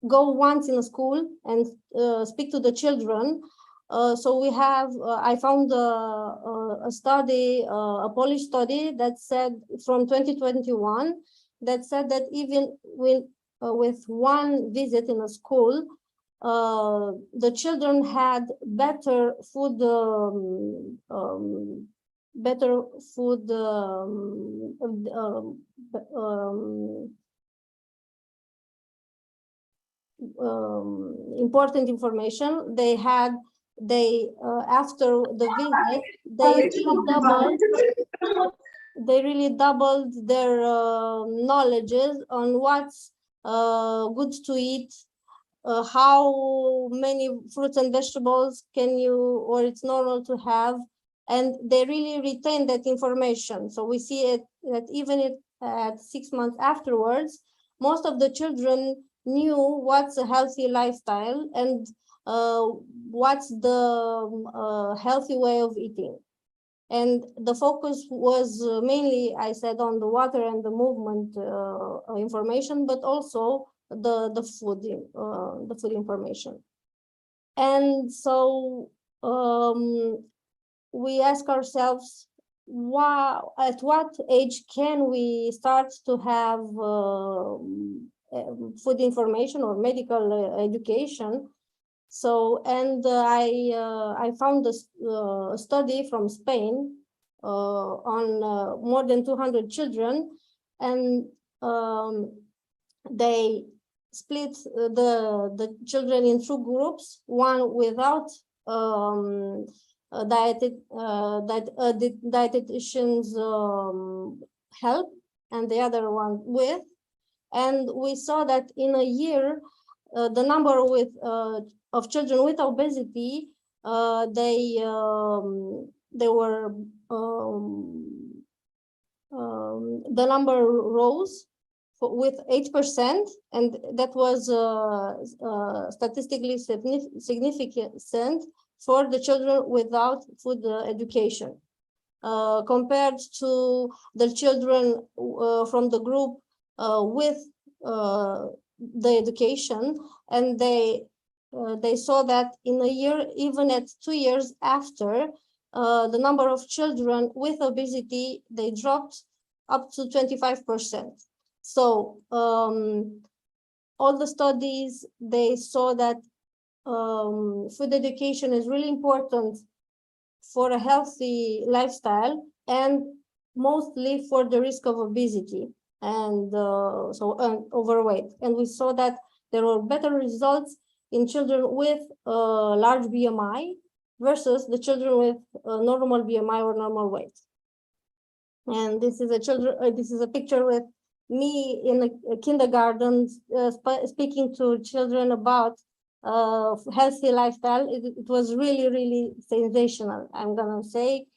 go once in a school and speak to the children. So we have, I found a study, a Polish study that said from 2021, that said that even with one visit in a school, the children had better food, important information. After the visit, they really doubled their knowledges on what's good to eat, how many fruits and vegetables or it's normal to have, and they really retain that information. So we see it that even at 6 months afterwards, most of the children knew what's a healthy lifestyle and what's the healthy way of eating. And the focus was mainly, I said, on the water and the movement information, but also the food information. And so we ask ourselves, at what age can we start to have food information or medical education? So, and I found a study from Spain on more than 200 children, and they split the children in two groups, one without dietitian's help, and the other one with. And we saw that in a year, the number of children with obesity, the number rose with 8%, and that was statistically significant for the children without food education, compared to the children from the group with the education. And they saw that in a year, even at 2 years after, the number of children with obesity, they dropped up to 25%. So all the studies, they saw that food education is really important for a healthy lifestyle, and mostly for the risk of obesity and overweight. And we saw that there were better results in children with large BMI versus the children with normal BMI or normal weight. And this is a picture with me in a kindergarten speaking to children about healthy lifestyle. It was really, really sensational. I'm gonna say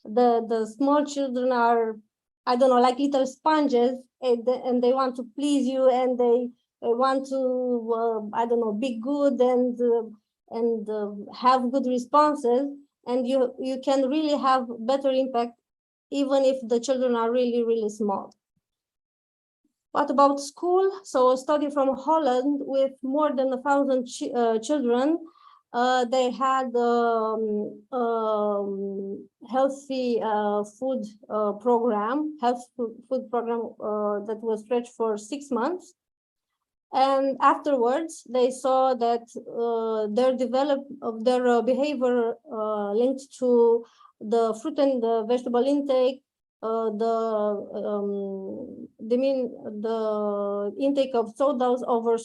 the small children are, I don't know, like little sponges, and they want to please you, and they want to I don't know, be good and have good responses, and you can really have better impact even if the children are really, really small. What about school? So a study from Holland with more than 1,000 children, they had healthy food program that was stretched for 6 months. And afterwards, they saw that their behavior linked to the fruit and the vegetable intake, the intake of sodas or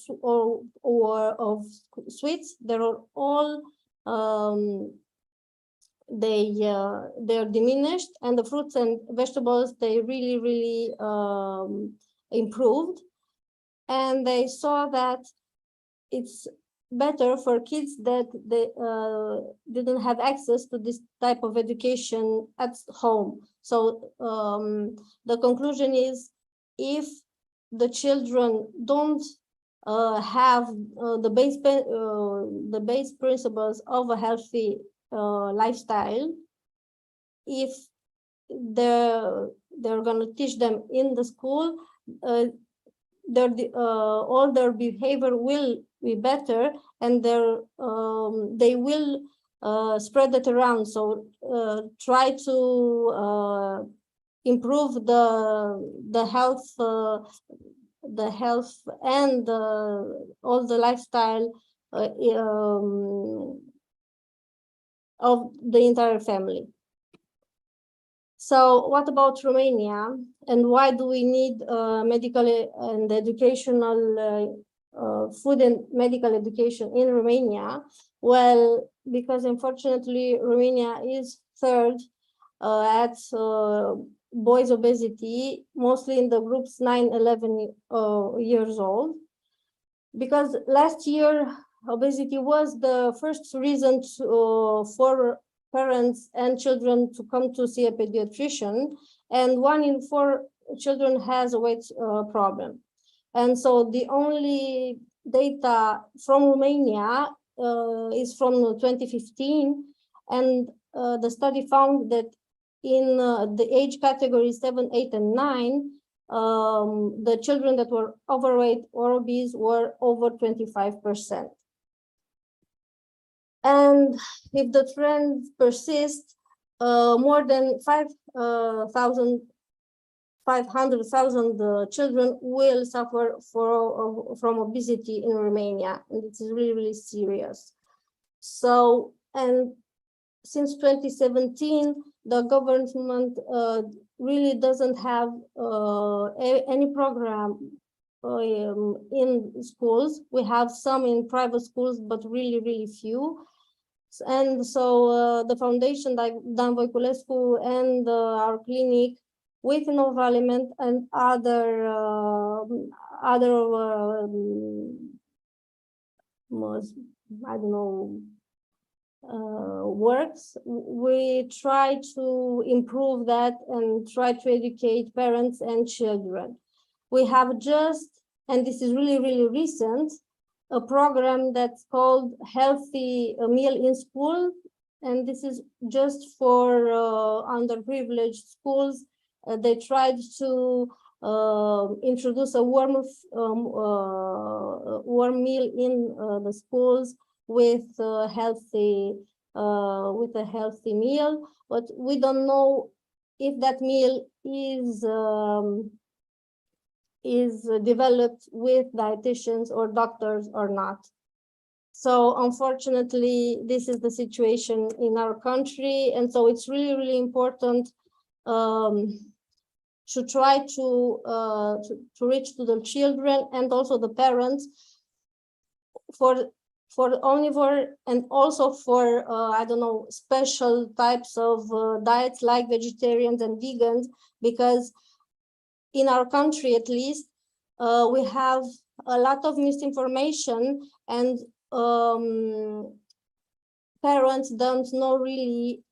of sweets, they are all they're diminished, and the fruits and vegetables, they really, really improved. And they saw that it's better for kids that they didn't have access to this type of education at home. So the conclusion is, if the children don't have the base principles of a healthy lifestyle, if they're going to teach them in the school, all their behavior will be better, and they will spread it around. So try to improve the health and all the lifestyle of the entire family. So what about Romania, and why do we need medical and educational food and medical education in Romania? Well, because unfortunately Romania is third at boys obesity, mostly in the groups 9-11 years old, because last year obesity was the first reason for parents and children to come to see a pediatrician, and 1 in 4 children has a weight problem. And so the only data from Romania is from 2015, and the study found that in the age category 7, 8, and 9, the children that were overweight or obese were over 25%. And if the trend persists, more than 500,000 children will suffer from obesity in Romania, and it is really, really serious. So, and since 2017, the government really doesn't have any program in schools. We have some in private schools, but really, really few. And so the foundation, like Dan Voiculescu and our clinic, with Innovaliment and other I don't know, works, we try to improve that and try to educate parents and children. We have just, and this is really, really recent, a program that's called Healthy Meal in School, and this is just for underprivileged schools. They tried to introduce a warm meal in the schools with a healthy meal, but we don't know if that meal is developed with dietitians or doctors or not. So unfortunately, this is the situation in our country, and so it's really, really important to try to reach to the children and also the parents for omnivore, and also for I don't know, special types of diets like vegetarians and vegans, because in our country at least we have a lot of misinformation, and parents don't know really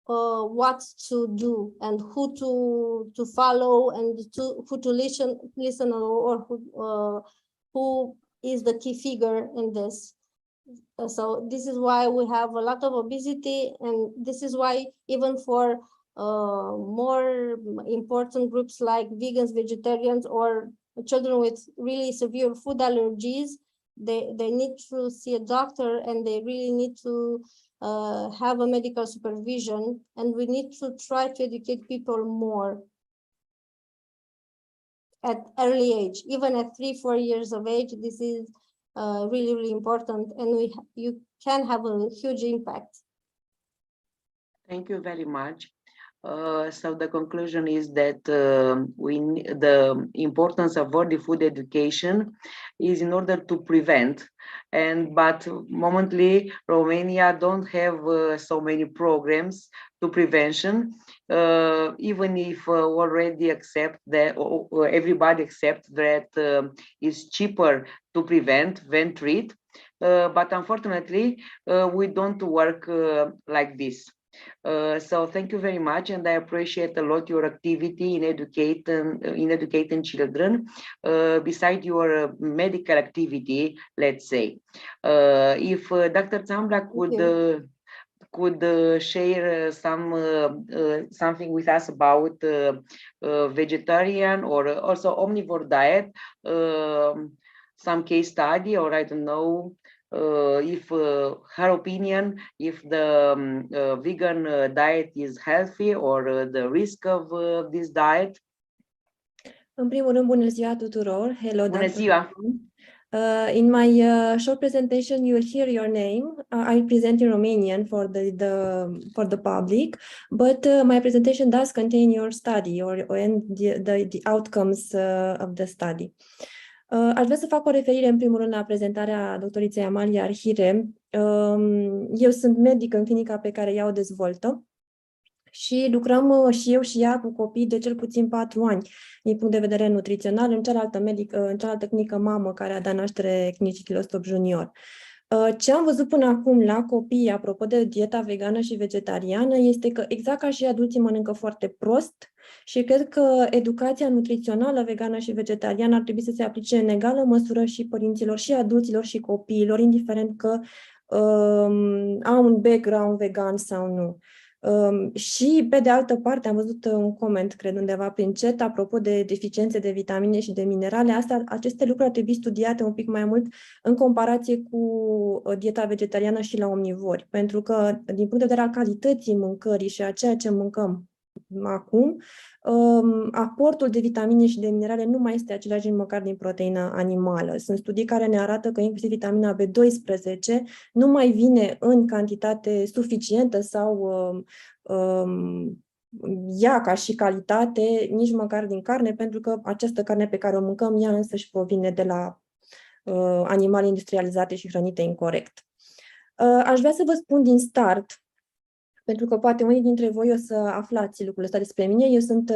what to do and who to follow and who to listen or who is the key figure in this. So this is why we have a lot of obesity, and this is why even for more important groups like vegans, vegetarians, or children with really severe food allergies, they need to see a doctor, and they really need to have a medical supervision, and we need to try to educate people more at early age, even at 3-4 years of age. This is really, really important, and you can have a huge impact. Thank you very much. So the conclusion is that the importance of early food education is in order to prevent, but momently Romania don't have so many programs to prevention, even if already accept that, everybody accepts that it's cheaper to prevent than treat, but unfortunately we don't work like this. So thank you very much, and I appreciate a lot your activity in educating children, beside your medical activity, let's say. If Dr. Zambra could share something with us about vegetarian or also omnivore diet, some case study, or I don't know, if her opinion, if the vegan diet is healthy or the risk of this diet. În primul rând, bună ziua tuturor. Hello, Bună ziua. In my short presentation, you will hear your name. I present in Romanian for the public, but my presentation does contain your study and the outcomes of the study. Aș vrea să fac o referire în primul rând la prezentarea doctoriței Amalia Arhire. Eu sunt medic în clinica pe care ea o dezvoltă și lucrăm și eu și ea cu copii de cel puțin 4 ani din punct de vedere nutrițional în cealaltă clinică mamă care a dat naștere clinicii Kilostop Junior. Ce am văzut până acum la copii, apropo de dieta vegană și vegetariană, este că exact ca și adulții mănâncă foarte prost și cred că educația nutrițională vegană și vegetariană ar trebui să se aplice în egală măsură și părinților, și adulților, și copiilor, indiferent că au un background vegan sau nu. Și pe de altă parte am văzut un coment, cred undeva prin chat, apropo de deficiențe de vitamine și de minerale. Aceste lucruri ar trebui studiate un pic mai mult în comparație cu dieta vegetariană și la omnivori, pentru că din punct de vedere al calității mâncării și a ceea ce mâncăm acum, aportul de vitamine și de minerale nu mai este același nici măcar din proteină animală. Sunt studii care ne arată că inclusiv vitamina B12 nu mai vine în cantitate suficientă sau ea ca și calitate nici măcar din carne, pentru că această carne pe care o mâncăm ea însă și provine de la animale industrializate și hrănite incorect. Aș vrea să vă spun din start, pentru că poate unii dintre voi o să aflați lucrul ăsta despre mine. Eu sunt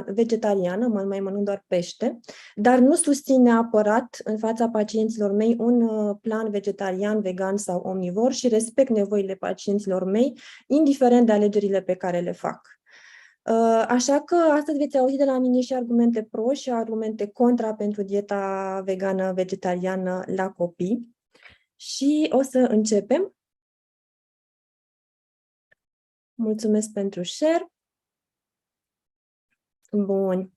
vegetariană, mai mănânc doar pește, dar nu susțin neapărat în fața pacienților mei un plan vegetarian, vegan sau omnivor și respect nevoile pacienților mei, indiferent de alegerile pe care le fac. Așa că astăzi veți auzi de la mine și argumente pro și argumente contra pentru dieta vegană, vegetariană la copii. Și o să începem. Mulțumesc pentru share. Bun.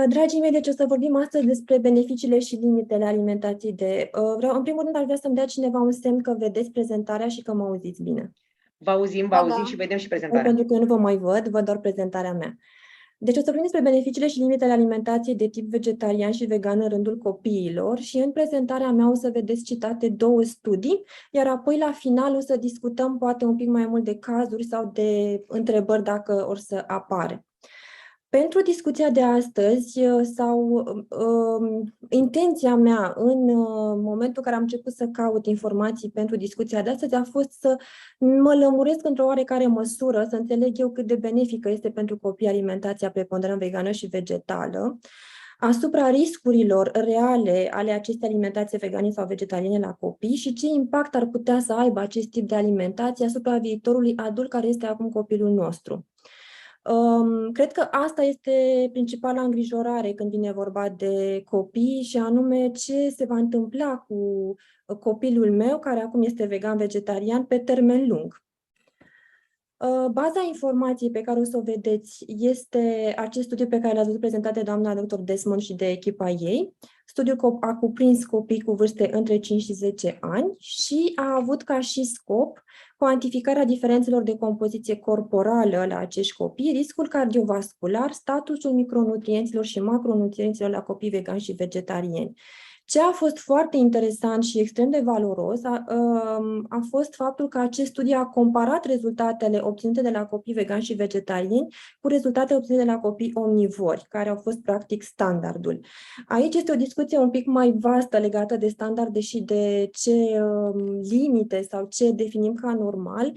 Dragii mei, deci o să vorbim astăzi despre beneficiile și limitele alimentației în primul rând, aș vrea să-mi dea cineva un semn că vedeți prezentarea și că mă auziți bine. Vă auzim și vedem și prezentarea. Pentru că eu nu vă mai văd doar prezentarea mea. Deci o să vorbim despre beneficiile și limitele alimentației de tip vegetarian și vegan în rândul copiilor și în prezentarea mea o să vedeți citate 2 studii, iar apoi la final o să discutăm poate un pic mai mult de cazuri sau de întrebări dacă or să apare. Pentru discuția de astăzi sau intenția mea în momentul în care am început să caut informații pentru discuția de astăzi a fost să mă lămuresc într-o oarecare măsură, să înțeleg eu cât de benefică este pentru copii alimentația preponderent vegană și vegetală, asupra riscurilor reale ale acestei alimentații vegane sau vegetariene la copii și ce impact ar putea să aibă acest tip de alimentație asupra viitorului adult care este acum copilul nostru. Cred că asta este principala îngrijorare când vine vorba de copii și anume ce se va întâmpla cu copilul meu care acum este vegan-vegetarian pe termen lung. Baza informației pe care o să o vedeți este acest studiu pe care l-ați văzut prezentat de doamna dr. Desmond și de echipa ei. Studiul a cuprins copii cu vârste între 5 și 10 ani și a avut ca și scop cuantificarea diferențelor de compoziție corporală la acești copii, riscul cardiovascular, statusul micronutrienților și macronutrienților la copii vegani și vegetariani. Ce a fost foarte interesant și extrem de valoros a fost faptul că acest studiu a comparat rezultatele obținute de la copii vegani și vegetariani cu rezultatele obținute de la copii omnivori, care au fost practic standardul. Aici este o discuție un pic mai vastă legată de standarde și de ce limite sau ce definim ca normal.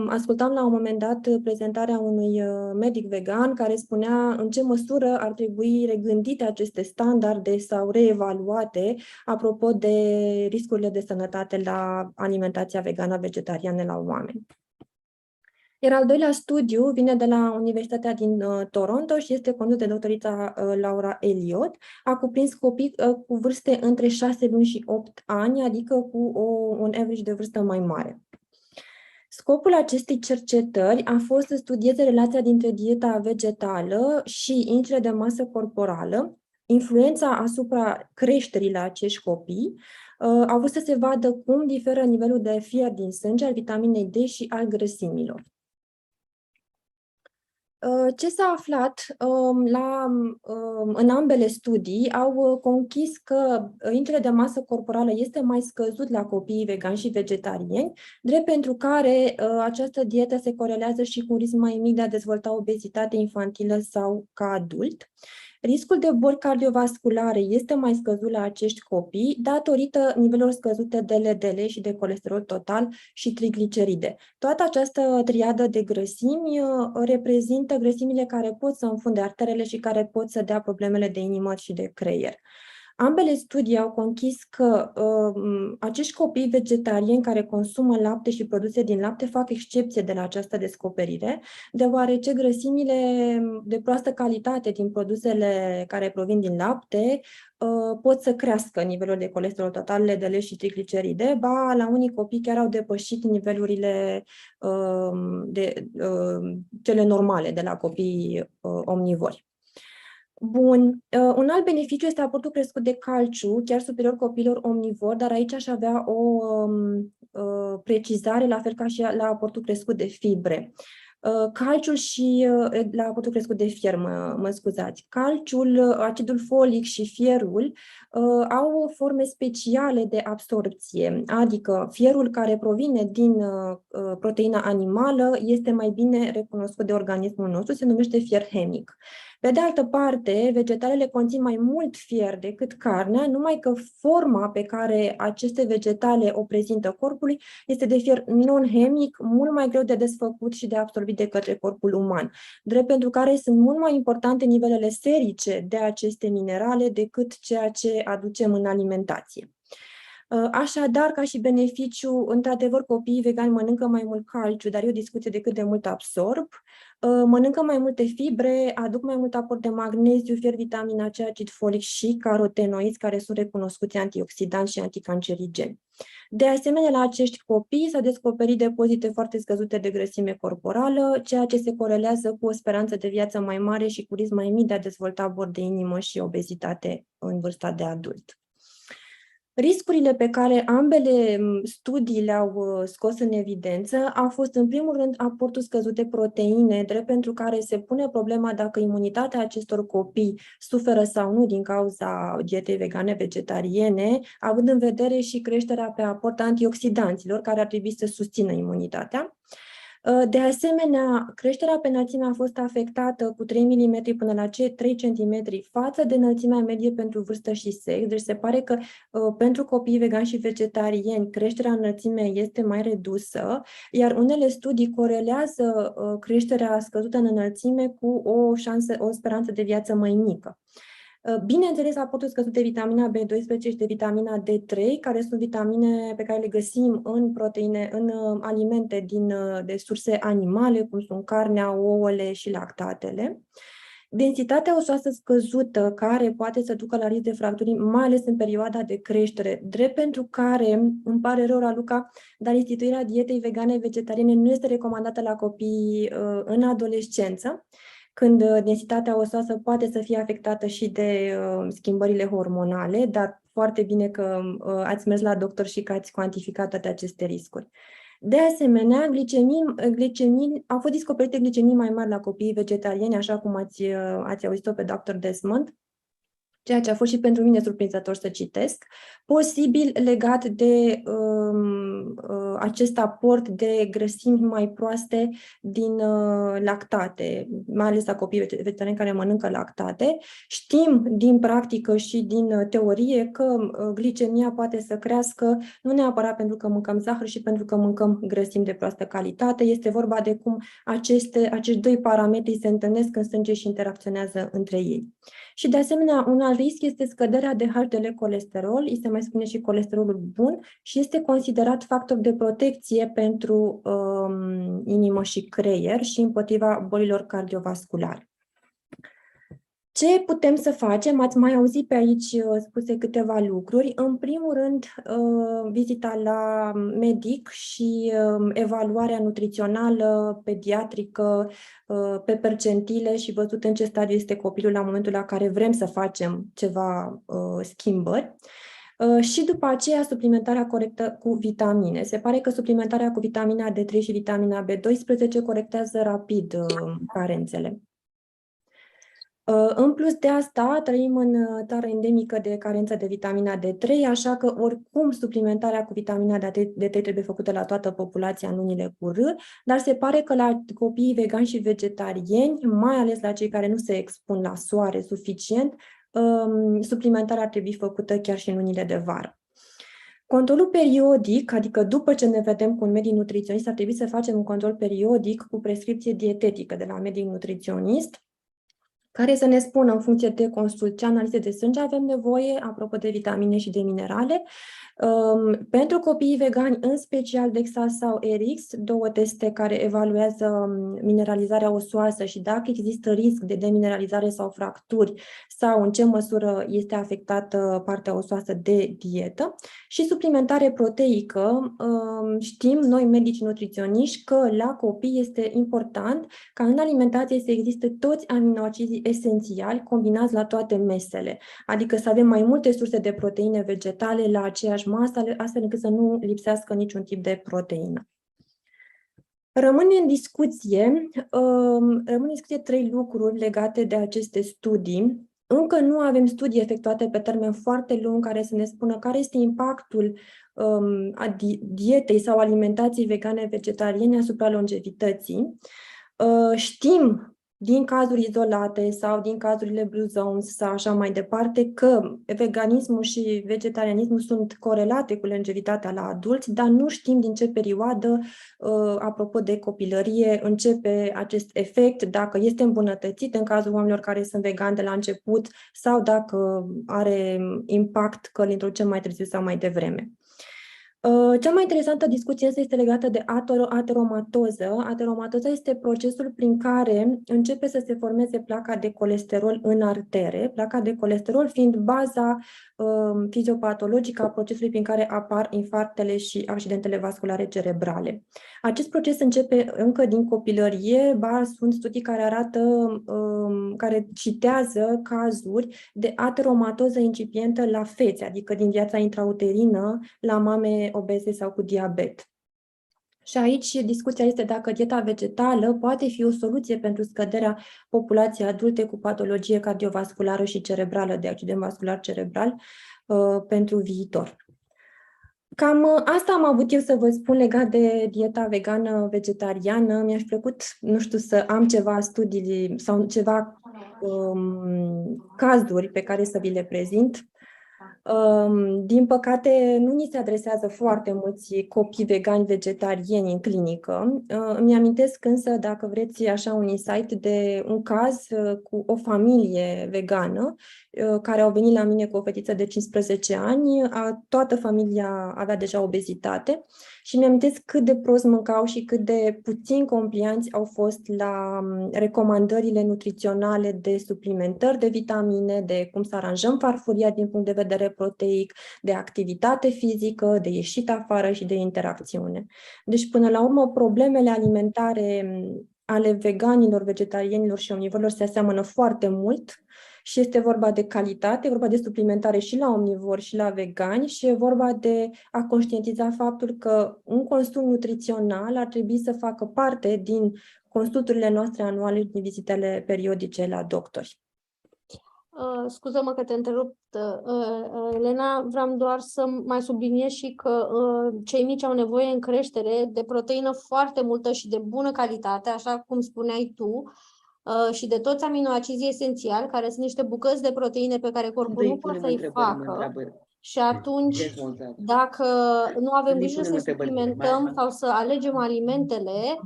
Ascultam la un moment dat prezentarea unui medic vegan care spunea în ce măsură ar trebui regândite aceste standarde sau reevaluate date apropo de riscurile de sănătate la alimentația vegană-vegetariană la oameni. Iar al doilea studiu vine de la Universitatea din Toronto și este condus de doctorița Laura Elliott. A cuprins copii cu vârste între 6 luni și 8 ani, adică cu un average de vârstă mai mare. Scopul acestei cercetări a fost să studieze relația dintre dieta vegetală și indicele de masă corporală, influența asupra creșterii la acești copii. A vrut să se vadă cum diferă nivelul de fier din sânge, al vitaminei D și al grăsimilor. Ce s-a aflat în ambele studii au conchis că indicele de masă corporală este mai scăzut la copiii vegani și vegetariani, drept pentru care această dietă se corelează și cu un risc mai mic de a dezvolta obezitate infantilă sau ca adult. Riscul de boli cardiovasculare este mai scăzut la acești copii datorită nivelurilor scăzute de LDL și de colesterol total și trigliceride. Toată această triadă de grăsimi reprezintă grăsimile care pot să înfunde arterele și care pot să dea problemele de inimă și de creier. Ambele studii au conchis că acești copii vegetariani care consumă lapte și produse din lapte fac excepție de la această descoperire, deoarece grăsimile de proastă calitate din produsele care provin din lapte pot să crească nivelul de colesterol total, LDL și trigliceride, ba la unii copii chiar au depășit nivelurile cele normale de la copii omnivori. Bun. Un alt beneficiu este aportul crescut de calciu, chiar superior copiilor omnivori, dar aici aș avea o precizare, la fel ca și la aportul crescut de fibre. Calciul și la aportul crescut de fier, mă scuzați. Calciul, acidul folic și fierul au forme speciale de absorpție, adică fierul care provine din proteina animală este mai bine recunoscut de organismul nostru, se numește fier hemic. Pe de altă parte, vegetalele conțin mai mult fier decât carnea, numai că forma pe care aceste vegetale o prezintă corpului este de fier non-hemic, mult mai greu de desfăcut și de absorbit de către corpul uman, drept pentru care sunt mult mai importante nivelele serice de aceste minerale decât ceea ce aducem în alimentație. Așadar, ca și beneficiu, într-adevăr, copiii vegani mănâncă mai mult calciu, dar e o discuție de cât de mult absorb. Mănâncă mai multe fibre, aduc mai mult aport de magneziu, fier, vitamina C, acid folic și carotenoizi, care sunt recunoscuți antioxidanți și anticancerigeni. De asemenea, la acești copii s-au descoperit depozite foarte scăzute de grăsime corporală, ceea ce se corelează cu o speranță de viață mai mare și cu risc mai mic de a dezvolta boli de inimă și obezitate în vârsta de adult. Riscurile pe care ambele studii le-au scos în evidență au fost, în primul rând, aportul scăzut de proteine, drept pentru care se pune problema dacă imunitatea acestor copii suferă sau nu din cauza dietei vegane-vegetariene, având în vedere și creșterea pe aport antioxidanților, care ar trebui să susțină imunitatea. De asemenea, creșterea pe înălțime a fost afectată cu 3 mm până la 3 cm față de înălțimea medie pentru vârstă și sex. Deci se pare că pentru copiii vegani și vegetariani creșterea în înălțime este mai redusă, iar unele studii corelează creșterea scăzută în înălțime cu o speranță de viață mai mică. Bineînțeles, aportul scăzut de vitamina B12 și de vitamina D3, care sunt vitamine pe care le găsim în proteine, în alimente de surse animale, cum sunt carnea, ouăle și lactatele. Densitatea osoasă scăzută, care poate să ducă la risc de fracturi, mai ales în perioada de creștere, drept pentru care, îmi pare rău, Raluca, dar instituirea dietei vegane vegetariene nu este recomandată la copii în adolescență, când densitatea osoasă poate să fie afectată și de schimbările hormonale, dar foarte bine că ați mers la doctor și că ați cuantificat toate aceste riscuri. De asemenea, au fost descoperite glicemii mai mari la copiii vegetariani, așa cum ați auzit-o pe Dr. Desmond, ceea ce a fost și pentru mine surprinzător să citesc, posibil legat de acest aport de grăsimi mai proaste din lactate, mai ales la copiii vegetariani care mănâncă lactate. Știm din practică și din teorie că glicemia poate să crească nu neapărat pentru că mâncăm zahăr și pentru că mâncăm grăsimi de proastă calitate. Este vorba de cum acești doi parametri se întâlnesc în sânge și interacționează între ei. Și de asemenea, un alt risc este scăderea de HDL colesterol, îi se mai spune și colesterolul bun, și este considerat factor de protecție pentru inimă și creier și împotriva bolilor cardiovasculare. Ce putem să facem? Ați mai auzit pe aici spuse câteva lucruri. În primul rând, vizita la medic și evaluarea nutrițională, pediatrică, pe percentile și văzut în ce stadiu este copilul la momentul la care vrem să facem ceva schimbări. Și după aceea suplimentarea corectă cu vitamine. Se pare că suplimentarea cu vitamina D3 și vitamina B12 corectează rapid carențele. În plus de asta, trăim în țară endemică de carență de vitamina D3, așa că oricum suplimentarea cu vitamina D3 trebuie făcută la toată populația în lunile cu R, dar se pare că la copiii vegani și vegetariani, mai ales la cei care nu se expun la soare suficient, suplimentarea ar trebui făcută chiar și în lunile de vară. Controlul periodic, adică după ce ne vedem cu un medic nutriționist, ar trebui să facem un control periodic cu prescripție dietetică de la medic nutriționist, care să ne spună în funcție de consult ce analize de sânge avem nevoie, apropo de vitamine și de minerale. Pentru copiii vegani, în special DEXA sau ERIX, două teste care evaluează mineralizarea osoasă și dacă există risc de demineralizare sau fracturi sau în ce măsură este afectată partea osoasă de dietă. Și suplimentare proteică, știm noi medici nutriționiști că la copii este important ca în alimentație să existe toți aminoacizii esențiali combinați la toate mesele, adică să avem mai multe surse de proteine vegetale la aceeași masă, astfel încât să nu lipsească niciun tip de proteină. Rămâne în discuție trei lucruri legate de aceste studii. Încă nu avem studii efectuate pe termen foarte lung care să ne spună care este impactul dietei sau alimentației vegane-vegetariene asupra longevității. Știm din cazuri izolate sau din cazurile Blue Zones sau așa mai departe, că veganismul și vegetarianismul sunt corelate cu longevitatea la adulți, dar nu știm din ce perioadă, apropo de copilărie, începe acest efect, dacă este îmbunătățit în cazul oamenilor care sunt vegani de la început sau dacă are impact că îl introducem mai târziu sau mai devreme. Cea mai interesantă discuție este legată de ateromatoză. Ateromatoza este procesul prin care începe să se formeze placa de colesterol în artere, placa de colesterol fiind baza fiziopatologică a procesului prin care apar infarctele și accidentele vasculare cerebrale. Acest proces începe încă din copilărie, sunt studii care arată, care citează cazuri de ateromatoză incipientă la fețe, adică din viața intrauterină la mame obeze sau cu diabet. Și aici discuția este dacă dieta vegetală poate fi o soluție pentru scăderea populației adulte cu patologie cardiovasculară și cerebrală, de accident vascular cerebral, pentru viitor. Cam asta am avut eu să vă spun legat de dieta vegană-vegetariană. Mi-aș plăcut, nu știu, să am ceva studii sau ceva cazuri pe care să vi le prezint. Din păcate, nu ni se adresează foarte mulți copii vegani vegetarieni în clinică. Îmi amintesc însă, dacă vreți așa un insight, de un caz cu o familie vegană care au venit la mine cu o fetiță de 15 ani. Toată familia avea deja obezitate și mi amintesc cât de prost mâncau și cât de puțin complianți au fost la recomandările nutriționale de suplimentări de vitamine, de cum să aranjăm farfuria din punct de vedere proteic, de activitate fizică, de ieșit afară și de interacțiune. Deci, până la urmă, problemele alimentare ale veganilor, vegetarienilor și omnivorilor se aseamănă foarte mult și este vorba de calitate, e vorba de suplimentare și la omnivori și la vegani și e vorba de a conștientiza faptul că un consum nutrițional ar trebui să facă parte din consulturile noastre anuale și din vizitele periodice la doctori. Scuză-mă că te întrerup, Elena, vreau doar să mai subliniez și că cei mici au nevoie în creștere de proteină foarte multă și de bună calitate, așa cum spuneai tu, și de toți aminoacizii esențiali, care sunt niște bucăți de proteine pe care corpul nu poate să-i facă. Și atunci, dacă nu avem grijă să suplimentăm sau să alegem alimentele,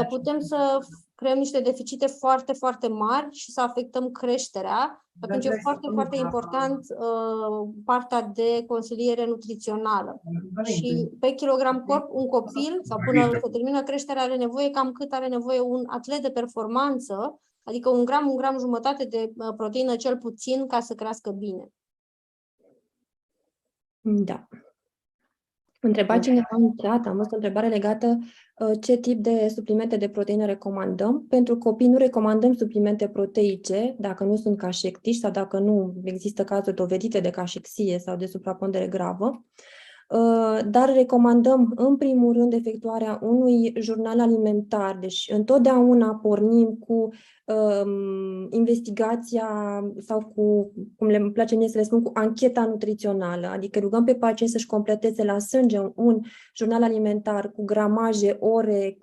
putem să creăm niște deficite foarte, foarte mari și să afectăm creșterea. Atunci e foarte, foarte important partea de consiliere nutrițională. Și pe kilogram corp, un copil, sau până se termină creșterea, are nevoie cam cât are nevoie un atlet de performanță, adică 1 gram jumătate de proteină cel puțin ca să crească bine. Da. Întreba cineva în chat, am văzut o întrebare legată ce tip de suplimente de proteină recomandăm. Pentru copii nu recomandăm suplimente proteice dacă nu sunt cașectici sau dacă nu există cazuri dovedite de cașexie sau de suprapondere gravă. Dar recomandăm în primul rând efectuarea unui jurnal alimentar. Deci întotdeauna pornim cu investigația sau cu, cum le place mie să le spun, cu ancheta nutrițională. Adică rugăm pe pacient să-și completeze la sânge un jurnal alimentar cu gramaje, ore,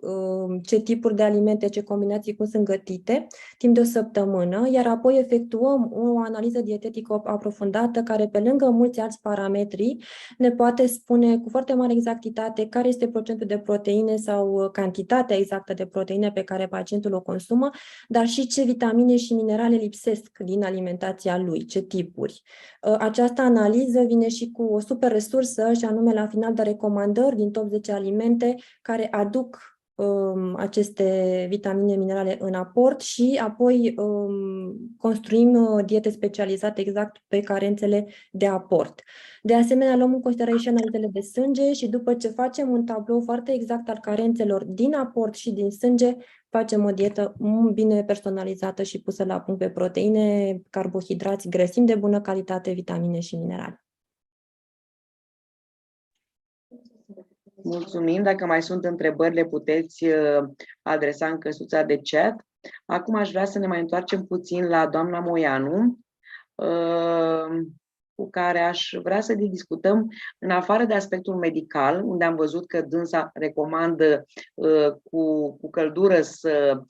ce tipuri de alimente, ce combinații, cum sunt gătite, timp de o săptămână, iar apoi efectuăm o analiză dietetică aprofundată care, pe lângă mulți alți parametri, ne poate spune cu foarte mare exactitate care este procentul de proteine sau cantitatea exactă de proteine pe care pacientul o consumă, dar și ce vitamine și minerale lipsesc din alimentația lui, ce tipuri. Această analiză vine și cu o super resursă, și anume la final de recomandări din top 10 alimente care aduc aceste vitamine, minerale în aport și apoi construim diete specializate exact pe carențele de aport. De asemenea, luăm în considerare și analizele de sânge și după ce facem un tablou foarte exact al carențelor din aport și din sânge, facem o dietă bine personalizată și pusă la punct pe proteine, carbohidrați, grăsimi de bună calitate, vitamine și minerale. Mulțumim. Dacă mai sunt întrebări, le puteți adresa în căsuța de chat. Acum aș vrea să ne mai întoarcem puțin la doamna Moianu, cu care aș vrea să discutăm în afară de aspectul medical, unde am văzut că dânsa recomandă cu căldură să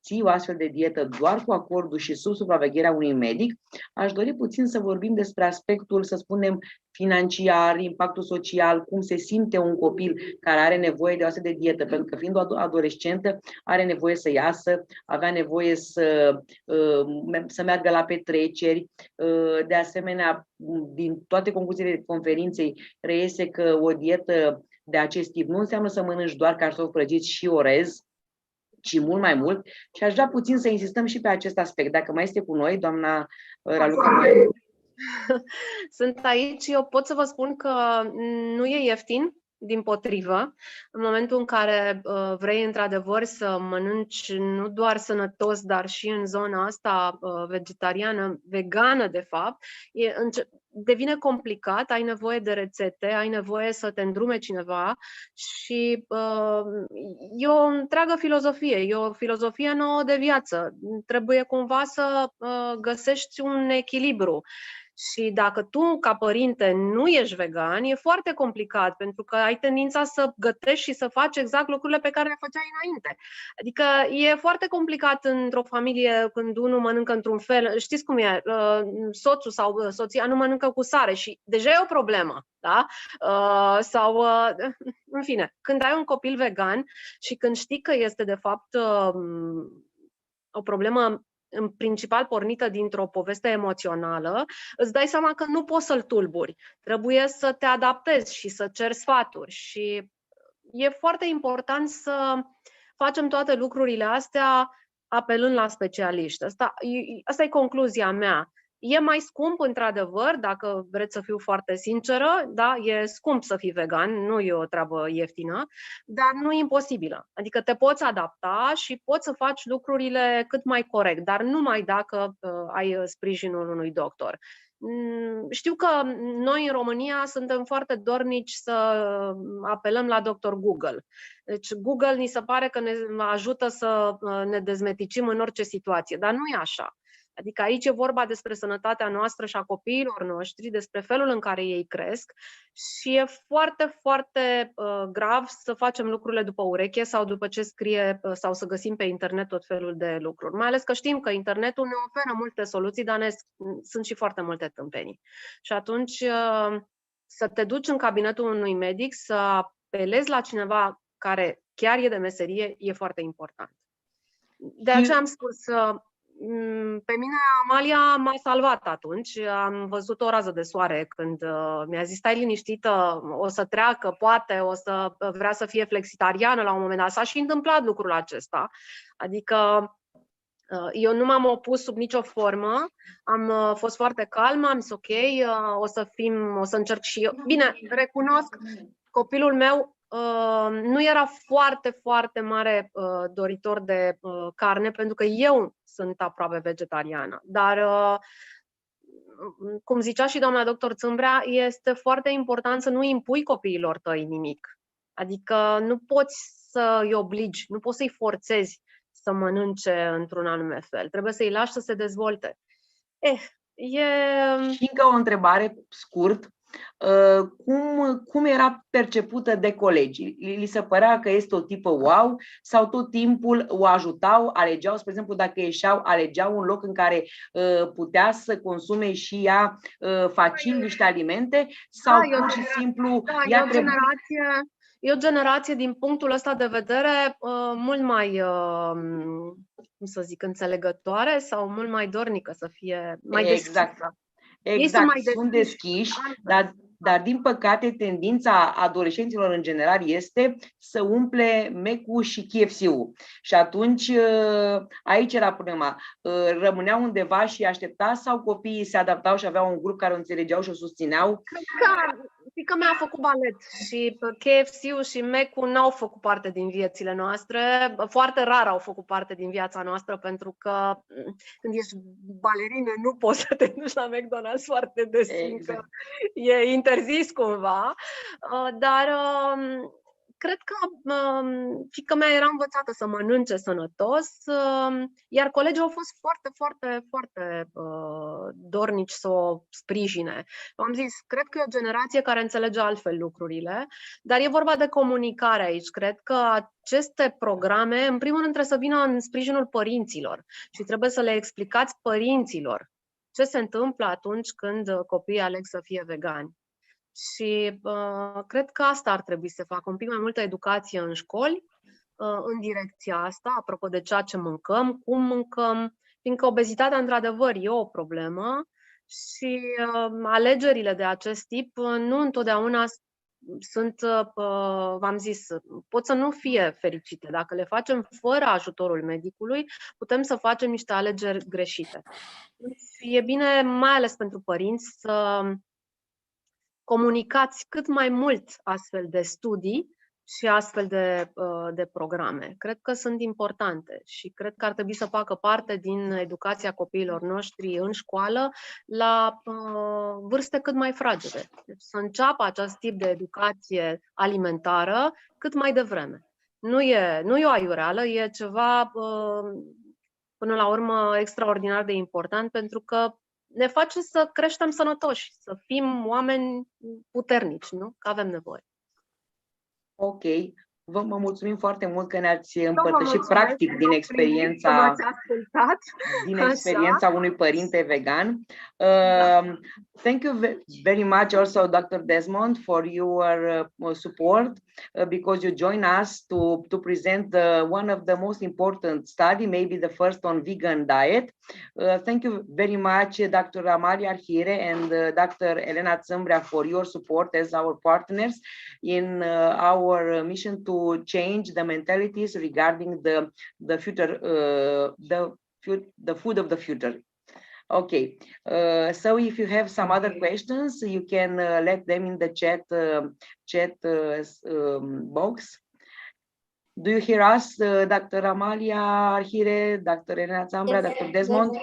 ții o astfel de dietă doar cu acordul și sub supravegherea unui medic. Aș dori puțin să vorbim despre aspectul, să spunem, financiar, impactul social, cum se simte un copil care are nevoie de o astfel de dietă, pentru că fiind o adolescentă are nevoie să iasă, avea nevoie să meargă la petreceri. De asemenea, din toate concluziile conferinței reiese că o dietă de acest tip nu înseamnă să mănânci doar cartofi prăjiți și orez, ci mult mai mult. Și aș vrea puțin să insistăm și pe acest aspect. Dacă mai este cu noi, doamna Raluca. Sunt aici. Eu pot să vă spun că nu e ieftin, dimpotrivă. În momentul în care vrei într-adevăr să mănânci nu doar sănătos, dar și în zona asta vegetariană, vegană de fapt, devine complicat, ai nevoie de rețete, ai nevoie să te îndrume cineva și e o întreagă filozofie, e o filozofie nouă de viață. Trebuie cumva să găsești un echilibru. Și dacă tu, ca părinte, nu ești vegan, e foarte complicat, pentru că ai tendința să gătești și să faci exact lucrurile pe care le făceai înainte. Adică e foarte complicat într-o familie când unul mănâncă într-un fel. Știți cum e? Soțul sau soția nu mănâncă cu sare și deja e o problemă. Da? În fine, când ai un copil vegan și când știi că este de fapt o problemă în principal pornită dintr-o poveste emoțională, îți dai seama că nu poți să-l tulburi. Trebuie să te adaptezi și să ceri sfaturi. Și e foarte important să facem toate lucrurile astea apelând la specialiști. Asta e concluzia mea. E mai scump, într-adevăr, dacă vreți să fiu foarte sinceră, da, e scump să fii vegan, nu e o treabă ieftină, dar nu e imposibilă. Adică te poți adapta și poți să faci lucrurile cât mai corect, dar numai dacă ai sprijinul unui doctor. Știu că noi în România suntem foarte dornici să apelăm la doctor Google. Deci Google ni se pare că ne ajută să ne dezmeticim în orice situație, dar nu e așa. Adică aici e vorba despre sănătatea noastră și a copiilor noștri, despre felul în care ei cresc și e foarte, foarte grav să facem lucrurile după ureche sau după ce scrie sau să găsim pe internet tot felul de lucruri. Mai ales că știm că internetul ne oferă multe soluții, dar sunt și foarte multe tâmpenii. Și atunci să te duci în cabinetul unui medic, să apelezi la cineva care chiar e de meserie, e foarte important. De aceea am spus, pe mine Amalia m-a salvat atunci. Am văzut o rază de soare când mi-a zis, stai liniștită, o să treacă, poate, o să vrea să fie flexitariană la un moment dat. S-a și întâmplat lucrul acesta. Adică eu nu m-am opus sub nicio formă, am fost foarte calmă, am zis ok, o să încerc și eu. Bine, recunosc, copilul meu nu era foarte, foarte mare doritor de carne, pentru că eu sunt aproape vegetariană. Dar, cum zicea și doamna doctor Țâmbrea, este foarte important să nu impui copiilor tăi nimic. Adică nu poți să-i obligi, nu poți să-i forțezi să mănânce într-un anume fel. Trebuie să-i lași să se dezvolte. Și încă o întrebare scurt. Cum era percepută de colegi? Li se părea că este o tipă wow sau tot timpul o ajutau, alegeau, spre exemplu, dacă ieșeau, alegeau un loc în care putea să consume și ea facil niște alimente sau pur și simplu ea trebuie... E o generație, din punctul ăsta de vedere, mult mai, cum să zic, înțelegătoare sau mult mai dornică să fie mai deschisă. Exact, sunt deschiși, dar din păcate tendința adolescenților în general este să umple Mac-ul și KFC-ul. Și atunci aici era problema. Rămâneau undeva și aștepta sau copiii se adaptau și aveau un grup care o înțelegeau și o susțineau? Fiica mea a făcut balet și KFC-ul și Mac-ul n-au făcut parte din viețile noastre. Foarte rar au făcut parte din viața noastră, pentru că când ești balerină nu poți să te duci la McDonald's foarte des, exact. E interzis cumva. Dar cred că fiica mea era învățată să mănânce sănătos, iar colegii au fost foarte, foarte, foarte dornici să o sprijine. Am zis, cred că e o generație care înțelege altfel lucrurile, dar e vorba de comunicare aici. Cred că aceste programe, în primul rând, trebuie să vină în sprijinul părinților și trebuie să le explicați părinților ce se întâmplă atunci când copiii aleg să fie vegani. Și cred că asta ar trebui să facă, un pic mai multă educație în școli, în direcția asta, apropo de ceea ce mâncăm, cum mâncăm, fiindcă obezitatea, într-adevăr, e o problemă și alegerile de acest tip nu întotdeauna sunt, v-am zis, pot să nu fie fericite. Dacă le facem fără ajutorul medicului, putem să facem niște alegeri greșite. Și e bine, mai ales pentru părinți, să comunicați cât mai mult astfel de studii și astfel de programe. Cred că sunt importante și cred că ar trebui să facă parte din educația copiilor noștri în școală la vârste cât mai fragede. Deci să înceapă acest tip de educație alimentară cât mai devreme. Nu e o aiureală, e ceva până la urmă extraordinar de important, pentru că ne face să creștem sănătoși, să fim oameni puternici, nu? Că avem nevoie. Ok. Vă mulțumim foarte mult că ne-ați împărtășit practic din experiența unui părinte vegan. Thank you very much also, Dr. Desmond, for your support because you join us to present one of the most important study, maybe the first on vegan diet. Thank you very much, Dr. Amalia Arhire and Dr. Elena Țâmbrea, for your support as our partners in our mission to change the mentalities regarding the future, the food of the future. Okay, so if you have some other questions, you can let them in the chat box. Do you hear us, Dr. Amalia Arhire, Dr. Elena Țâmbrea, Yes, Dr. Desmond?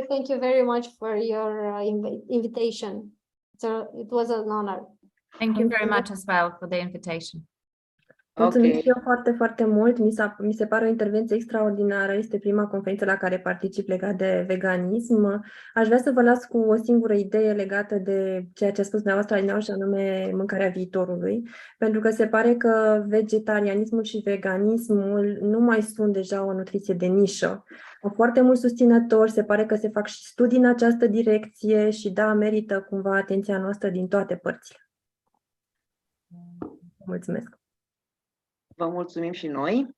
Thank you very much for your invitation. So it was an honor. Thank you very much as well for the invitation. Mulțumesc Ok. și eu foarte, foarte mult. Mi se pare o intervenție extraordinară. Este prima conferință la care particip legat de veganism. Aș vrea să vă las cu o singură idee legată de ceea ce a spus dumneavoastră, Alina, și anume mâncarea viitorului. Pentru că se pare că vegetarianismul și veganismul nu mai sunt deja o nutriție de nișă. Au foarte mulți susținători, se pare că se fac și studii în această direcție și da, merită cumva atenția noastră din toate părțile. Mulțumesc! Vă mulțumim și noi.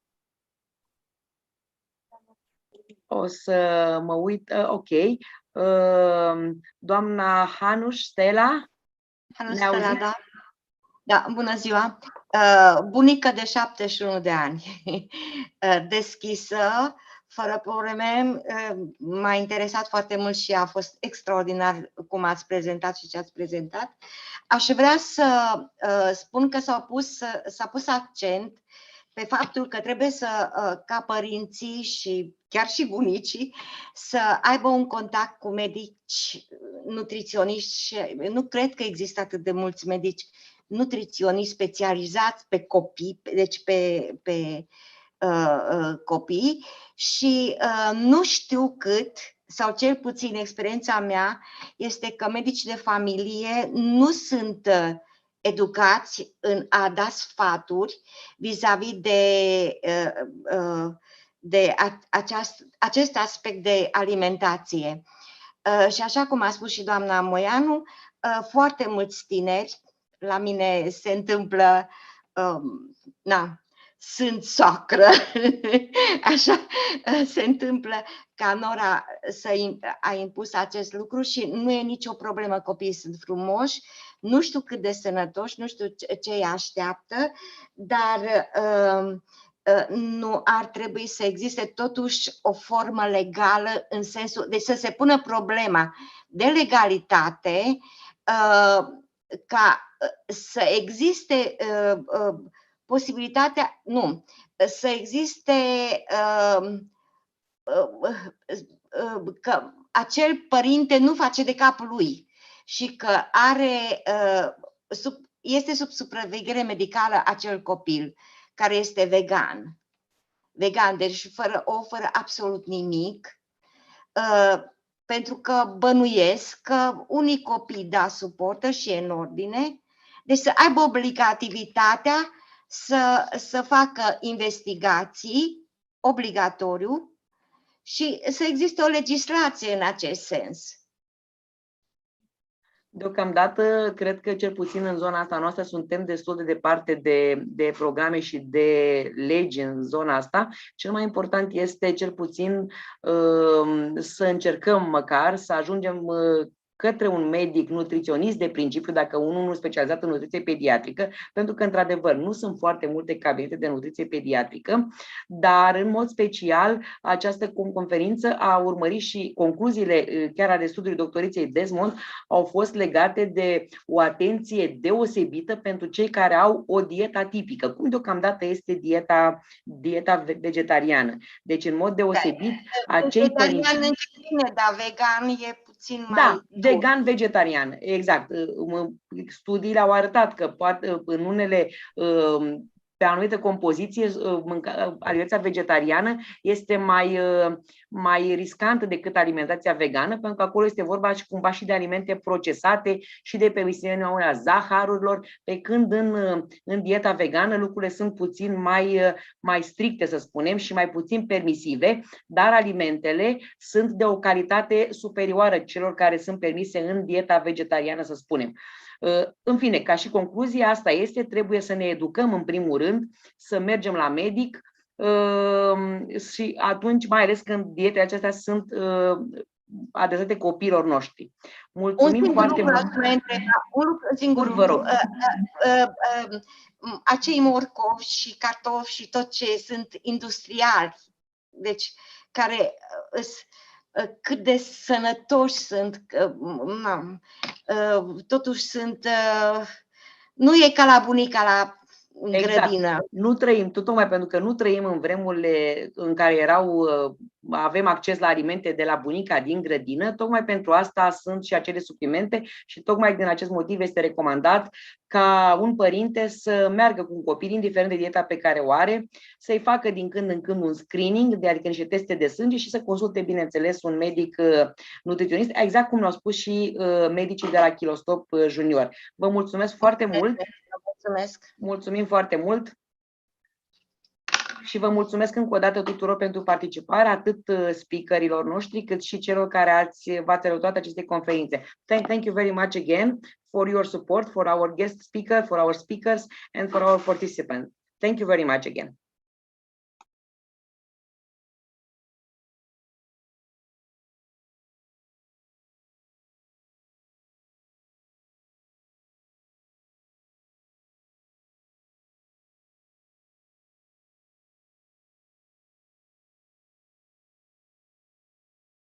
O să mă uit, ok. Doamna Hanuș Stella, ne auzim? Da. Da, bună ziua! Bunică de 71 de ani, deschisă, fără probleme, m-a interesat foarte mult și a fost extraordinar cum ați prezentat și ce ați prezentat. Aș vrea să spun că s-a pus accent pe faptul că trebuie ca părinții și chiar și bunicii să aibă un contact cu medici nutriționiști și nu cred că există atât de mulți medici nutriționiști specializați pe copii, deci pe copii și nu știu cât, sau cel puțin experiența mea este că medicii de familie nu sunt educați în a da sfaturi vis-a-vis de acest aspect de alimentație. Și așa cum a spus și doamna Moianu, foarte mulți tineri, la mine se întâmplă, sunt soacră, așa se întâmplă ca Nora a impus acest lucru și nu e nicio problemă, copiii sunt frumoși, nu știu cât de sănătoși, nu știu ce îi așteaptă, dar nu ar trebui să existe totuși o formă legală în sensul, deci să se pună problema de legalitate ca să existe posibilitatea, să existe că acel părinte nu face de capul lui și că este sub supraveghere medicală acel copil care este vegan, deci fără absolut nimic, pentru că bănuiesc că unii copii suportă și e în ordine, deci să aibă obligativitatea să facă investigații obligatoriu și să existe o legislație în acest sens. Deocamdată, cred că cel puțin în zona asta noastră suntem destul de departe de programe și de legi în zona asta. Cel mai important este cel puțin să încercăm măcar să ajungem către un medic nutriționist de principiu, dacă unul nu specializat în nutriție pediatrică, pentru că, într-adevăr, nu sunt foarte multe cabinete de nutriție pediatrică, dar, în mod special, această conferință a urmărit și concluziile chiar ale studiului doctoriței Desmond au fost legate de o atenție deosebită pentru cei care au o dietă atipică, cum deocamdată este dieta vegetariană. Deci, în mod deosebit, acei părinți... Dar vegan e puțin mai... Da, vegan-vegetariană, exact. Studiile au arătat că poate în unele, pe anumite compoziție, alimentația vegetariană este mai riscantă decât alimentația vegană, pentru că acolo este vorba și cumva și de alimente procesate și de permisiunea zaharurilor, pe când în dieta vegană lucrurile sunt puțin mai stricte, să spunem, și mai puțin permisive, dar alimentele sunt de o calitate superioară celor care sunt permise în dieta vegetariană, să spunem. În fine, ca și concluzie, asta este, trebuie să ne educăm în primul rând, să mergem la medic și atunci, mai ales când dietele acestea sunt adresate copiilor noștri. Mulțumim foarte mult. Un singur lucru. Acei morcovi și cartofi și tot ce sunt industriali, deci care cât de sănătoși sunt, totuși sunt, nu e ca la bunica în grădină. Nu trăim, tocmai pentru că nu trăim în vremurile în care avem acces la alimente de la bunica din grădină, tocmai pentru asta sunt și acele suplimente și tocmai din acest motiv este recomandat ca un părinte să meargă cu un copil, indiferent de dieta pe care o are, să-i facă din când în când un screening, adică niște teste de sânge și să consulte, bineînțeles, un medic nutriționist, exact cum ne-au spus și medicii de la Kilostop Junior. Vă mulțumesc foarte mult! Mulțumesc! Mulțumim foarte mult! Și vă mulțumesc încă o dată tuturor pentru participare, atât speakerilor noștri, cât și celor care v-ați alăturat acestei conferințe. Thank you very much again for your support, for our guest speaker, for our speakers, and for our participants. Thank you very much again.